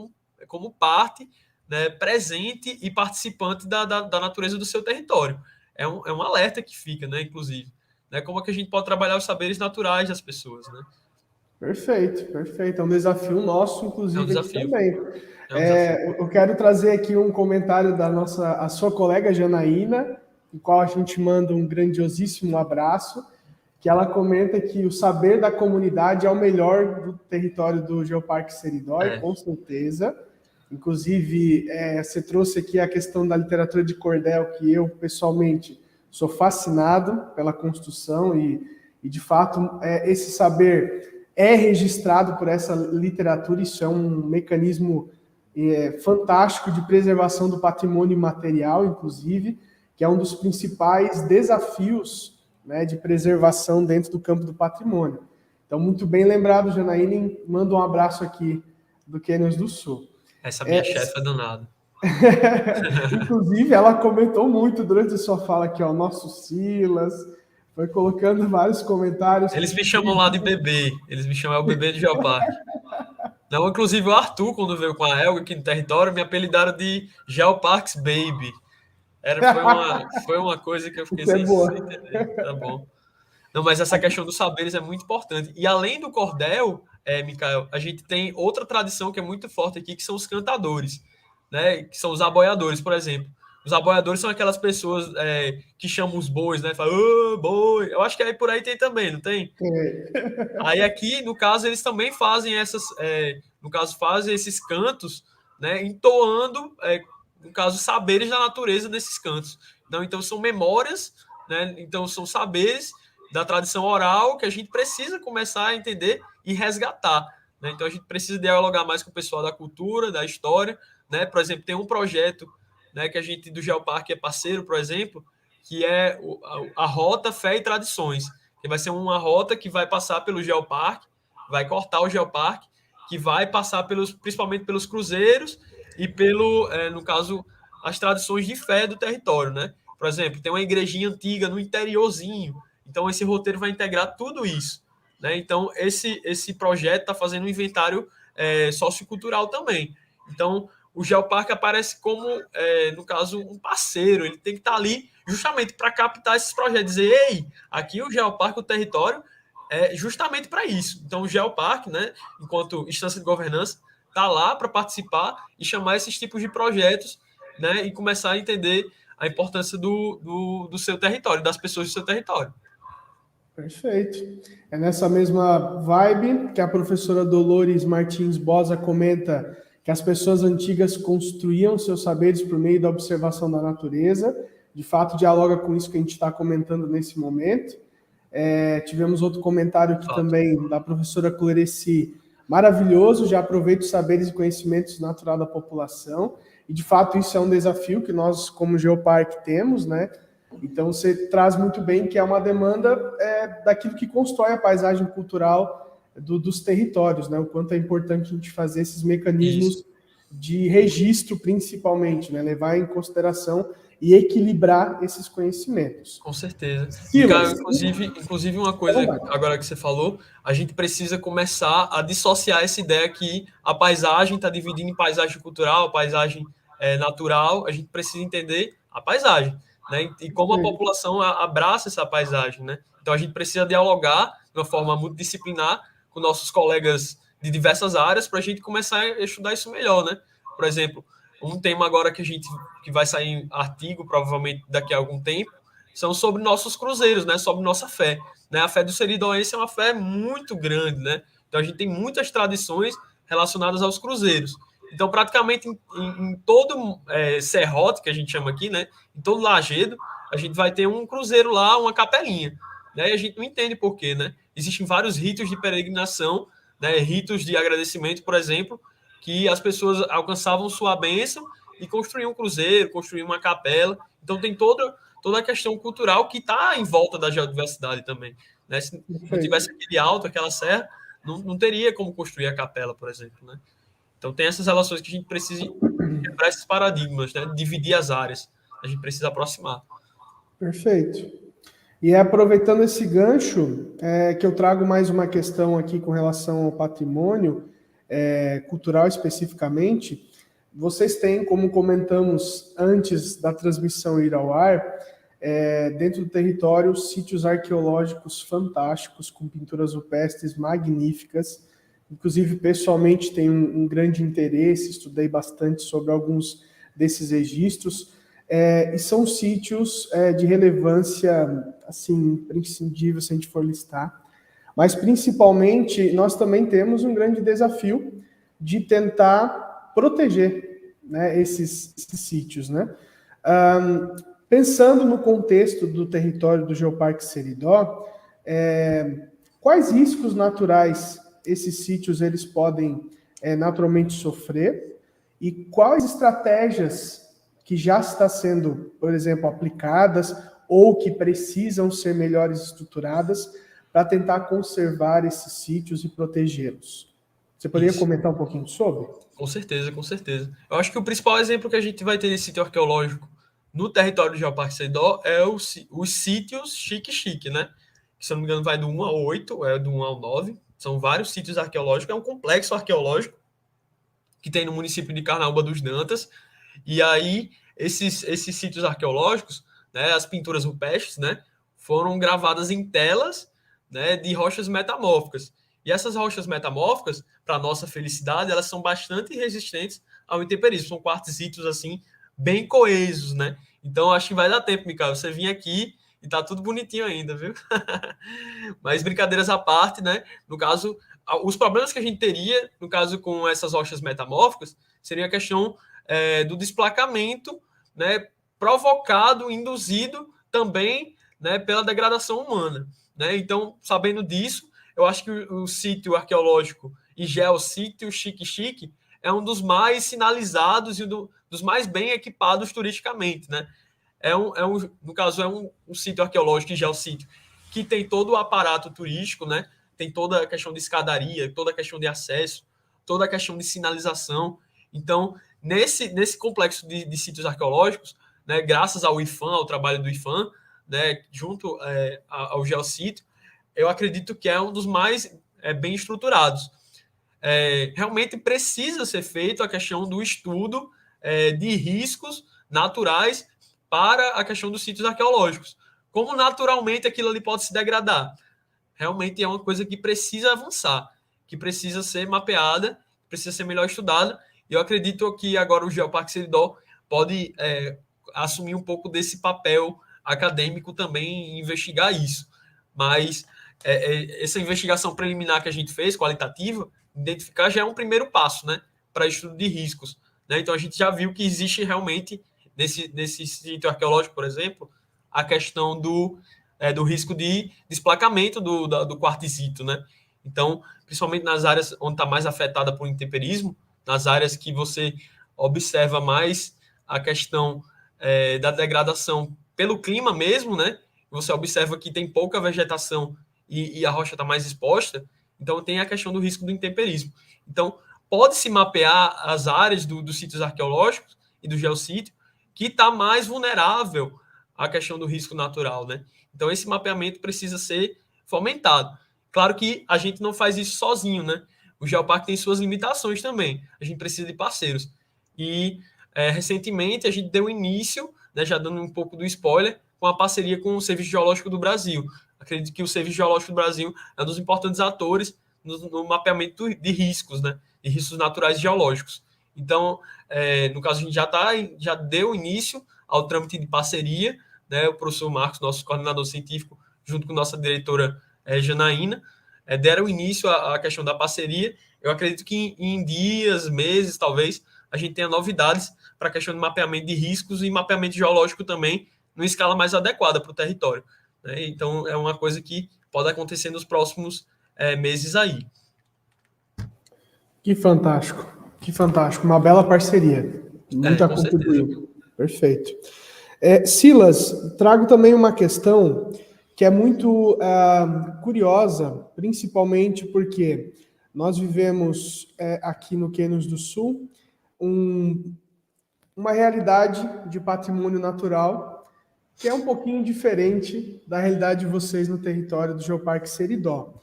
como parte, né, presente e participante da natureza do seu território. É um alerta que fica, né, inclusive. Né? Como é que a gente pode trabalhar os saberes naturais das pessoas, né? Perfeito, perfeito. É um desafio nosso, inclusive, É um desafio. aqui também. É um desafio. Eu quero trazer aqui um comentário a sua colega Janaína, em qual a gente manda um grandiosíssimo abraço, que ela comenta que o saber da comunidade é o melhor do território do Geoparque Seridó, com certeza. Inclusive, você trouxe aqui a questão da literatura de cordel, que eu, pessoalmente, sou fascinado pela construção e de fato, esse saber é registrado por essa literatura. Isso é um mecanismo fantástico de preservação do patrimônio imaterial, inclusive, que é um dos principais desafios, né, de preservação dentro do campo do patrimônio. Então, muito bem lembrado, Janaína. Manda um abraço aqui do Canyons do Sul. Essa minha chefe é danada. Inclusive, ela comentou muito durante a sua fala aqui, ó, nosso Silas, foi colocando vários comentários. Eles me chamam lá de bebê, eles me chamam o bebê de Geoparque. Não, inclusive o Arthur, quando veio com a Elga aqui no território, me apelidaram de Geoparks Baby. Foi uma coisa que eu fiquei sem entender. Tá bom. Não, mas essa questão dos saberes é muito importante. E além do cordel, Mikael, a gente tem outra tradição que é muito forte aqui, que são os cantadores, né? Que são os aboiadores, por exemplo. Os aboiadores são aquelas pessoas que chamam os bois, né? Falam, ô, boi. Eu acho que aí por aí tem também, não tem? Aí aqui, no caso, eles também fazem fazem esses cantos, né? Entoando, no caso, saberes da natureza desses cantos. Então são memórias, né? Então são saberes da tradição oral que a gente precisa começar a entender e resgatar, né? Então a gente precisa dialogar mais com o pessoal da cultura, da história, né? Por exemplo, tem um projeto, né, que a gente do Geoparque é parceiro, por exemplo, que é a Rota Fé e Tradições, que vai ser uma rota que vai passar pelo Geoparque, vai cortar o Geoparque, que vai passar principalmente pelos cruzeiros e no caso, as tradições de fé do território, né? Por exemplo, tem uma igrejinha antiga no interiorzinho, então esse roteiro vai integrar tudo isso, né? Então esse projeto está fazendo um inventário sociocultural também. Então o Geoparque aparece como, no caso, um parceiro. Ele tem que estar ali justamente para captar esses projetos, dizer, ei, aqui o Geoparque, o território, é justamente para isso. Então o Geoparque, né, enquanto instância de governança, está lá para participar e chamar esses tipos de projetos, né, e começar a entender a importância do seu território, das pessoas do seu território. Perfeito. É nessa mesma vibe que a professora Dolores Martins Bosa comenta que as pessoas antigas construíam seus saberes por meio da observação da natureza. De fato, dialoga com isso que a gente está comentando nesse momento. Tivemos outro comentário aqui também da professora Cloreci. Maravilhoso, já aproveito os saberes e conhecimentos natural da população. E, de fato, isso é um desafio que nós, como Geoparque, temos, né? Então, você traz muito bem que é uma demanda daquilo que constrói a paisagem cultural dos territórios, né? O quanto é importante a gente fazer esses mecanismos de registro, principalmente, né? Levar em consideração e equilibrar esses conhecimentos. Com certeza. Silas, inclusive, uma coisa agora que você falou, a gente precisa começar a dissociar essa ideia que a paisagem está dividida em paisagem cultural, paisagem natural. A gente precisa entender a paisagem, né? E como a população abraça essa paisagem, né? Então a gente precisa dialogar de uma forma multidisciplinar com nossos colegas de diversas áreas para a gente começar a estudar isso melhor, né? Por exemplo, um tema agora que vai sair em artigo, provavelmente daqui a algum tempo, são sobre nossos cruzeiros, né? Sobre nossa fé, né? A fé do Seridóense é uma fé muito grande, né? Então a gente tem muitas tradições relacionadas aos cruzeiros. Então, praticamente em todo serrote, que a gente chama aqui, né? Em todo lajedo, a gente vai ter um cruzeiro lá, uma capelinha, né? E a gente não entende por quê, né? Existem vários ritos de peregrinação, né? Ritos de agradecimento, por exemplo, que as pessoas alcançavam sua bênção e construíam um cruzeiro, construíam uma capela. Então tem toda a questão cultural que está em volta da geodiversidade também, né? Se não tivesse aquele alto, aquela serra, não teria como construir a capela, por exemplo, né? Então tem essas relações que a gente precisa quebrar esses paradigmas, né? Dividir as áreas. A gente precisa aproximar. Perfeito. E aproveitando esse gancho, que eu trago mais uma questão aqui com relação ao patrimônio cultural especificamente. Vocês têm, como comentamos antes da transmissão ir ao ar, dentro do território, sítios arqueológicos fantásticos, com pinturas rupestres magníficas. Inclusive, pessoalmente, tenho um grande interesse, estudei bastante sobre alguns desses registros. E são sítios de relevância, assim, imprescindível se a gente for listar. Mas, principalmente, nós também temos um grande desafio de tentar proteger, né, esses sítios, né? Pensando no contexto do território do Geoparque Seridó, quais riscos naturais esses sítios eles podem naturalmente sofrer e quais estratégias que já está sendo, por exemplo, aplicadas ou que precisam ser melhores estruturadas para tentar conservar esses sítios e protegê-los. Você poderia comentar um pouquinho sobre? Com certeza, com certeza. Eu acho que o principal exemplo que a gente vai ter nesse sítio arqueológico no território do Geoparque Seridó é os sítios Chique-Chique, né? Que, se eu não me engano, vai do 1 ao 8, do 1 ao 9. São vários sítios arqueológicos, é um complexo arqueológico que tem no município de Carnaúba dos Dantas. E aí, esses sítios arqueológicos, né, as pinturas rupestres, né, foram gravadas em telas, né, de rochas metamórficas. E essas rochas metamórficas, para nossa felicidade, elas são bastante resistentes ao intemperismo. São quartzitos, assim, bem coesos, né? Então, acho que vai dar tempo, Micael. Você vir aqui e tá tudo bonitinho ainda, viu? Mas brincadeiras à parte, né? No caso, os problemas que a gente teria, no caso, com essas rochas metamórficas, seria a questão do desplacamento, né? Provocado, induzido também, né? Pela degradação humana, né? Então, sabendo disso, eu acho que o sítio arqueológico e geossítio Chique-Chique é um dos mais sinalizados e dos mais bem equipados turisticamente, né? No caso, um sítio arqueológico e geossítio que tem todo o aparato turístico, né? Tem toda a questão de escadaria, toda a questão de acesso, toda a questão de sinalização. Então, nesse complexo de sítios arqueológicos, né, graças ao IFAM, ao trabalho do IFAM, né, junto ao geossítio, eu acredito que é um dos mais bem estruturados. Realmente precisa ser feito a questão do estudo de riscos naturais para a questão dos sítios arqueológicos. Como naturalmente aquilo ali pode se degradar? Realmente é uma coisa que precisa avançar, que precisa ser mapeada, precisa ser melhor estudada. E eu acredito que agora o Geoparque Seridó pode assumir um pouco desse papel acadêmico também e investigar isso. Mas essa investigação preliminar que a gente fez, qualitativa, identificar já é um primeiro passo, né, para estudo de riscos. Né? Então a gente já viu que existe realmente nesse sítio arqueológico, por exemplo, a questão do risco de desplacamento do quartzito, né? Então, principalmente nas áreas onde está mais afetada por intemperismo, nas áreas que você observa mais a questão da degradação pelo clima mesmo, né? Você observa que tem pouca vegetação e a rocha está mais exposta, então tem a questão do risco do intemperismo. Então, pode-se mapear as áreas dos sítios arqueológicos e do geossítio que está mais vulnerável à questão do risco natural, né? Então, esse mapeamento precisa ser fomentado. Claro que a gente não faz isso sozinho, né? O Geoparque tem suas limitações também. A gente precisa de parceiros. E, recentemente, a gente deu início, né, já dando um pouco do spoiler, com a parceria com o Serviço Geológico do Brasil. Acredito que o Serviço Geológico do Brasil é um dos importantes atores no mapeamento de riscos, né? De riscos naturais e geológicos. Então, no caso, a gente já deu início ao trâmite de parceria, né? O professor Marcos, nosso coordenador científico, junto com nossa diretora Janaína, deram início à questão da parceria. Eu acredito que em dias, meses, talvez, a gente tenha novidades para a questão de mapeamento de riscos e mapeamento geológico também, numa escala mais adequada para o território. Né? Então, é uma coisa que pode acontecer nos próximos meses aí. Que fantástico, que fantástico. Uma bela parceria. Muito a contribuir. Perfeito. Silas, trago também uma questão que é muito curiosa, principalmente porque nós vivemos aqui no Quênios do Sul uma realidade de patrimônio natural que é um pouquinho diferente da realidade de vocês no território do Geoparque Seridó.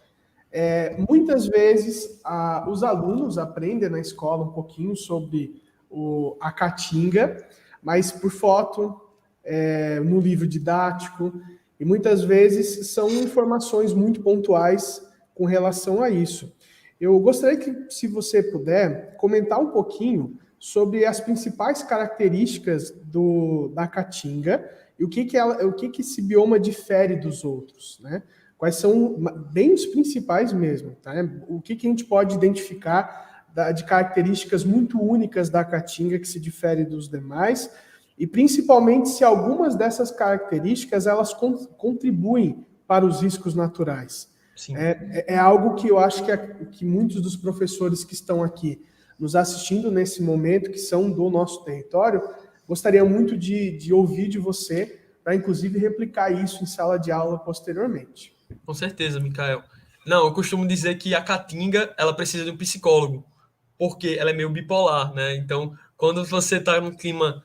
Muitas vezes os alunos aprendem na escola um pouquinho sobre a caatinga, mas por foto, no livro didático, e muitas vezes são informações muito pontuais com relação a isso. Eu gostaria que, se você puder, comentar um pouquinho sobre as principais características da caatinga e o que esse bioma difere dos outros, né? Quais são bem os principais mesmo, tá? O que a gente pode identificar de características muito únicas da caatinga que se difere dos demais e principalmente se algumas dessas características elas contribuem para os riscos naturais. É algo que eu acho que muitos dos professores que estão aqui nos assistindo nesse momento, que são do nosso território, gostaria muito de ouvir de você, para inclusive replicar isso em sala de aula posteriormente. Com certeza, Mikael. Não, eu costumo dizer que a caatinga, ela precisa de um psicólogo, porque ela é meio bipolar, né? Então, quando você está num clima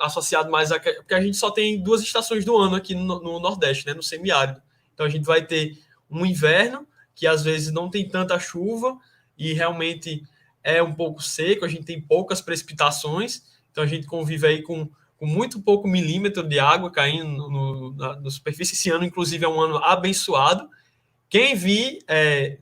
associado mais a... Porque a gente só tem 2 estações do ano aqui no Nordeste, né? No semiárido. Então, a gente vai ter um inverno, que às vezes não tem tanta chuva, e realmente é um pouco seco, a gente tem poucas precipitações, então a gente convive aí com muito pouco milímetro de água caindo na superfície. Esse ano, inclusive, é um ano abençoado. Quem vir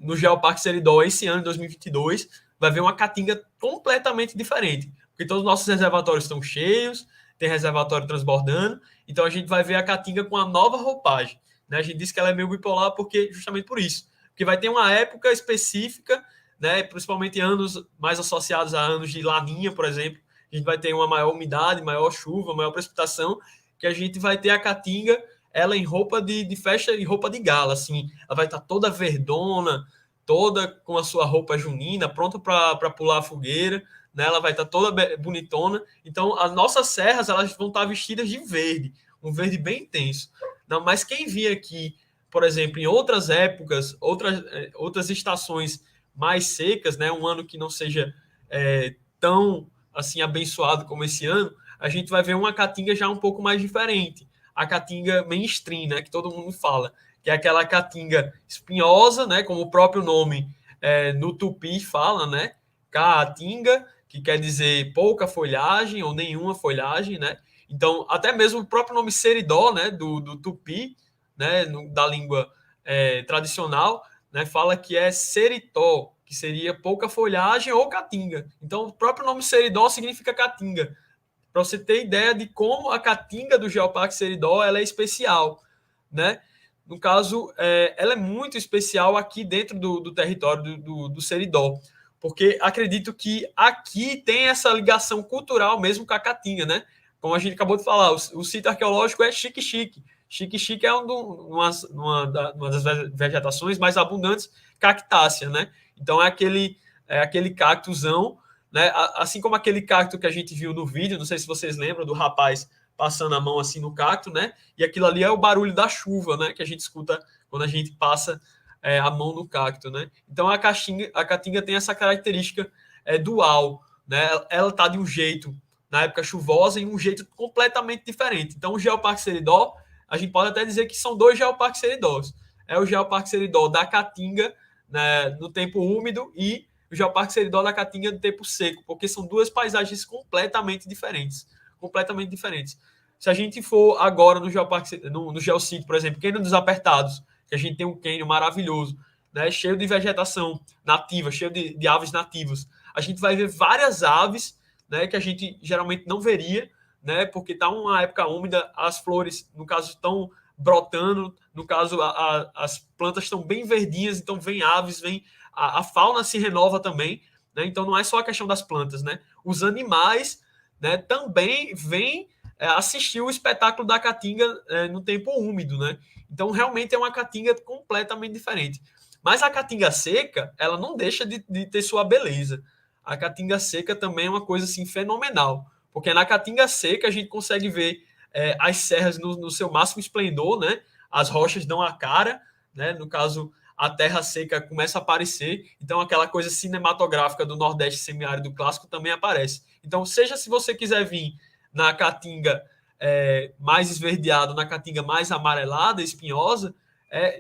no Geoparque Seridó esse ano, 2022, vai ver uma caatinga completamente diferente, porque todos os nossos reservatórios estão cheios, tem reservatório transbordando, então a gente vai ver a caatinga com a nova roupagem. Né? A gente diz que ela é meio bipolar justamente por isso, porque vai ter uma época específica, né, principalmente anos mais associados a anos de laninha, por exemplo, a gente vai ter uma maior umidade, maior chuva, maior precipitação, que a gente vai ter a caatinga, ela em roupa de festa e roupa de gala, assim, ela vai estar toda verdona, toda com a sua roupa junina, pronta para pular a fogueira, né? Ela vai estar toda bonitona. Então, as nossas serras, elas vão estar vestidas de verde, um verde bem intenso. Não, mas quem vir aqui, por exemplo, em outras épocas, outras estações mais secas, né? Um ano que não seja tão assim abençoado como esse ano, a gente vai ver uma caatinga já um pouco mais diferente. A caatinga mainstream, né, que todo mundo fala, que é aquela caatinga espinhosa, né, como o próprio nome no tupi fala, né, caatinga, que quer dizer pouca folhagem ou nenhuma folhagem, né. Então, até mesmo o próprio nome seridó, né, do tupi, né, da língua tradicional, né, fala que é seritó, que seria pouca folhagem ou caatinga. Então, o próprio nome seridó significa caatinga. Para você ter ideia de como a caatinga do Geoparque Seridó ela é especial, né? No caso, ela é muito especial aqui dentro do território do Seridó, porque acredito que aqui tem essa ligação cultural mesmo com a caatinga, né? Como a gente acabou de falar, o sítio arqueológico é Xique-Xique. Xique-Xique é uma das vegetações mais abundantes cactácea, né? Então é aquele cactuzão, né? Assim como aquele cacto que a gente viu no vídeo, não sei se vocês lembram do rapaz passando a mão assim no cacto, né? E aquilo ali é o barulho da chuva, né? Que a gente escuta quando a gente passa a mão no cacto, né? Então a caatinga tem essa característica dual, né? Ela tá de um jeito na época chuvosa e um jeito completamente diferente. Então o Geoparque Seridó, a gente pode até dizer que são 2 Geoparques Seridós. É o Geoparque Seridó da Caatinga, né, no tempo úmido, e o Geoparque Seridó da Caatinga no tempo seco, porque são 2 paisagens completamente diferentes. Completamente diferentes. Se a gente for agora no Geoparque, no Geocity, por exemplo, Cânion dos Apertados, que a gente tem um cânion maravilhoso, né, cheio de vegetação nativa, cheio de aves nativas, a gente vai ver várias aves, né, que a gente geralmente não veria, né, porque está uma época úmida, as flores, no caso, estão brotando, no caso, as plantas estão bem verdinhas, então vem aves, vem a fauna se renova também, né, então não é só a questão das plantas, né, os animais, né, também vêm assistir o espetáculo da caatinga no tempo úmido, né, então realmente é uma caatinga completamente diferente. Mas a caatinga seca, ela não deixa de ter sua beleza. A caatinga seca também é uma coisa assim fenomenal, porque na caatinga seca a gente consegue ver as serras no seu máximo esplendor, né? As rochas dão a cara, né? No caso, a terra seca começa a aparecer, então aquela coisa cinematográfica do Nordeste semiárido clássico também aparece. Então, seja se você quiser vir na caatinga mais esverdeado, na caatinga mais amarelada, espinhosa,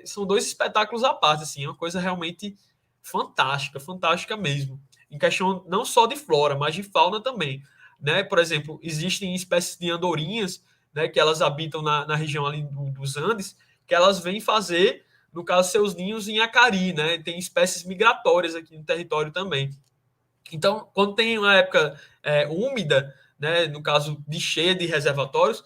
são 2 espetáculos à parte, assim, é uma coisa realmente fantástica, fantástica mesmo. Em questão não só de flora, mas de fauna também. Né? Por exemplo, existem espécies de andorinhas, né, que elas habitam na região ali dos Andes, que elas vêm fazer, no caso, seus ninhos em Acari, né? Tem espécies migratórias aqui no território também. Então, quando tem uma época úmida, né, no caso de cheia de reservatórios,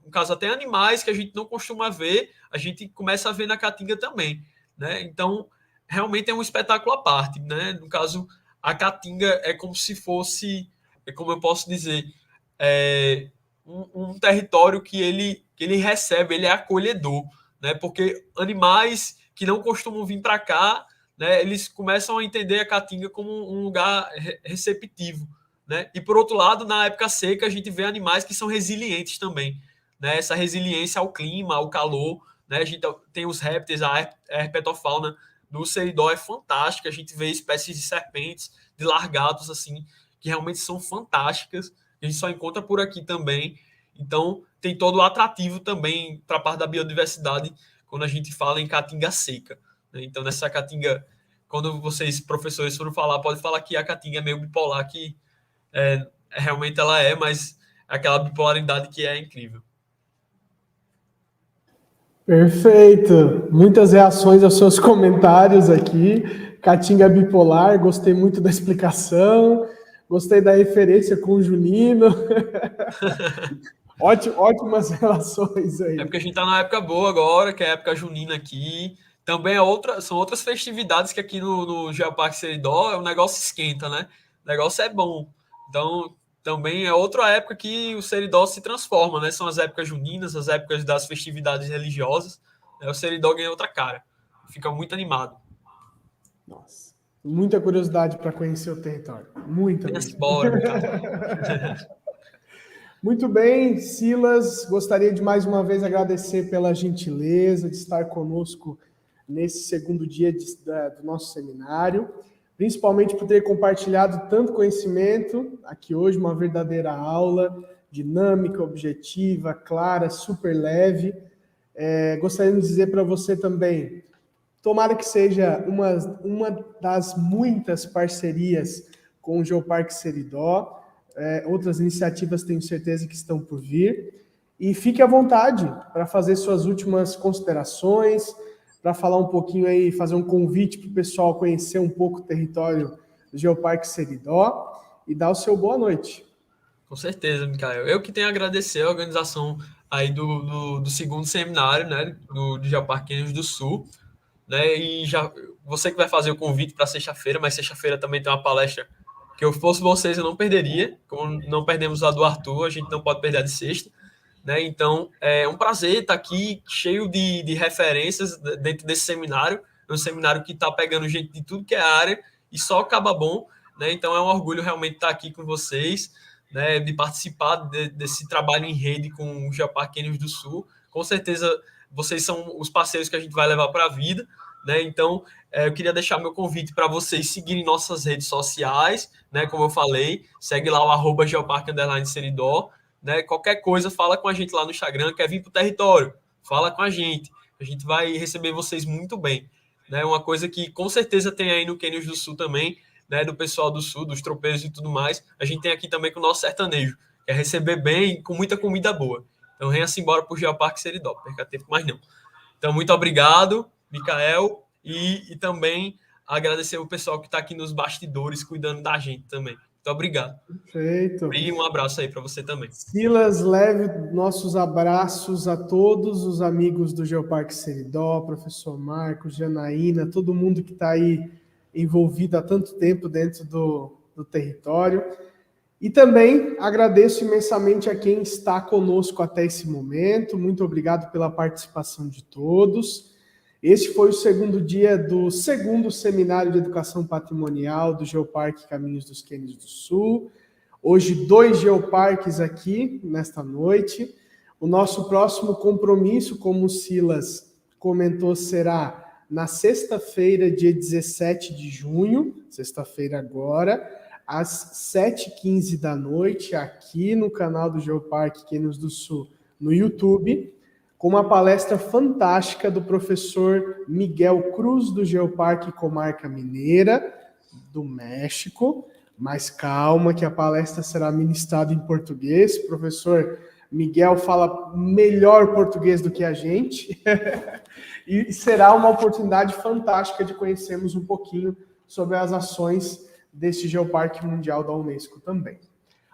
no caso até animais que a gente não costuma ver, a gente começa a ver na Caatinga também, né? Então, realmente é um espetáculo à parte, né? No caso, a Caatinga é como se fosse, como eu posso dizer, um território que ele recebe, ele é acolhedor, né? Porque animais que não costumam vir para cá, né, eles começam a entender a Caatinga como um lugar receptivo, né? E por outro lado, na época seca, a gente vê animais que são resilientes também, né? Essa resiliência ao clima, ao calor, né? A gente tem os répteis, a herpetofauna do Seridó é fantástica, a gente vê espécies de serpentes, de largatos, assim, que realmente são fantásticas, a gente só encontra por aqui também. Então, tem todo o atrativo também para a parte da biodiversidade quando a gente fala em Caatinga seca, né? Então, nessa Caatinga, quando vocês, professores, forem falar, pode falar que a Caatinga é meio bipolar, que realmente ela é, mas aquela bipolaridade que é incrível. Perfeito. Muitas reações aos seus comentários aqui. Caatinga bipolar, gostei muito da explicação. Gostei da referência com o Junino. Ótimas relações aí. É porque a gente está na época boa agora, que é a época junina aqui. Também são outras festividades que aqui no Geoparque Seridó o negócio esquenta, né? O negócio é bom. Então, também é outra época que o Seridó se transforma, né? São as épocas juninas, as épocas das festividades religiosas. Né? O Seridó ganha outra cara. Fica muito animado. Nossa, muita curiosidade para conhecer o território. Muita mesmo. Bora, Muito bem, Silas, gostaria de mais uma vez agradecer pela gentileza de estar conosco nesse segundo dia do nosso seminário, principalmente por ter compartilhado tanto conhecimento aqui hoje, uma verdadeira aula, dinâmica, objetiva, clara, super leve. Gostaria de dizer para você também, tomara que seja uma das muitas parcerias com o Geoparque Seridó. Outras iniciativas tenho certeza que estão por vir. E fique à vontade para fazer suas últimas considerações, para falar um pouquinho aí, fazer um convite para o pessoal conhecer um pouco o território do Geoparque Seridó e dar o seu boa noite. Com certeza, Micael. Eu que tenho a agradecer a organização aí do segundo seminário, né, do Geoparque Canyons do Sul, né, e já você que vai fazer o convite para sexta-feira, mas sexta-feira também tem uma palestra que eu fosse vocês eu não perderia, como não perdemos a do Arthur, a gente não pode perder a de sexta, né, então é um prazer estar aqui cheio de referências dentro desse seminário, é um seminário que está pegando gente de tudo que é área e só acaba bom, né, então é um orgulho realmente estar aqui com vocês, né, de participar desse trabalho em rede com o Geoparque Canyons do Sul. Com certeza vocês são os parceiros que a gente vai levar para a vida, né? Então, eu queria deixar meu convite para vocês seguirem nossas redes sociais, né? Como eu falei, segue lá o @geoparque_seridó, né? Qualquer coisa, fala com a gente lá no Instagram, quer vir para o território, fala com a gente vai receber vocês muito bem, né? Uma coisa que com certeza tem aí no Canyons do Sul também, né, do pessoal do Sul, dos tropeiros e tudo mais, a gente tem aqui também com o nosso sertanejo, que é receber bem, com muita comida boa. Então venha-se embora para o Geoparque Seridó, perca tempo mais não. Então, muito obrigado, Micael, e também agradecer o pessoal que está aqui nos bastidores cuidando da gente também. Muito obrigado. Perfeito. E um abraço aí para você também. Silas, leve nossos abraços a todos os amigos do Geoparque Seridó, professor Marcos, Janaína, todo mundo que está aí envolvido há tanto tempo dentro do território. E também agradeço imensamente a quem está conosco até esse momento. Muito obrigado pela participação de todos. Este foi o segundo dia do segundo Seminário de Educação Patrimonial do Geoparque Caminhos dos Canyons do Sul. Hoje, 2 geoparques aqui, nesta noite. O nosso próximo compromisso, como o Silas comentou, será na sexta-feira, dia 17 de junho, sexta-feira agora, às 7h15 da noite, aqui no canal do Geoparque Canyons do Sul, no YouTube, com uma palestra fantástica do professor Miguel Cruz, do Geoparque Comarca Mineira, do México. Mas calma, que a palestra será ministrada em português. O professor Miguel fala melhor português do que a gente. E será uma oportunidade fantástica de conhecermos um pouquinho sobre as ações deste Geoparque Mundial da Unesco também.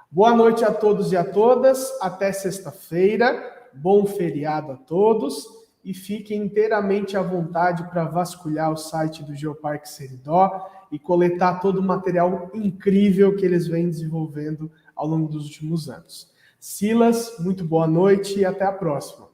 Boa noite a todos e a todas. Até sexta-feira. Bom feriado a todos. E fiquem inteiramente à vontade para vasculhar o site do Geoparque Seridó e coletar todo o material incrível que eles vêm desenvolvendo ao longo dos últimos anos. Silas, muito boa noite e até a próxima.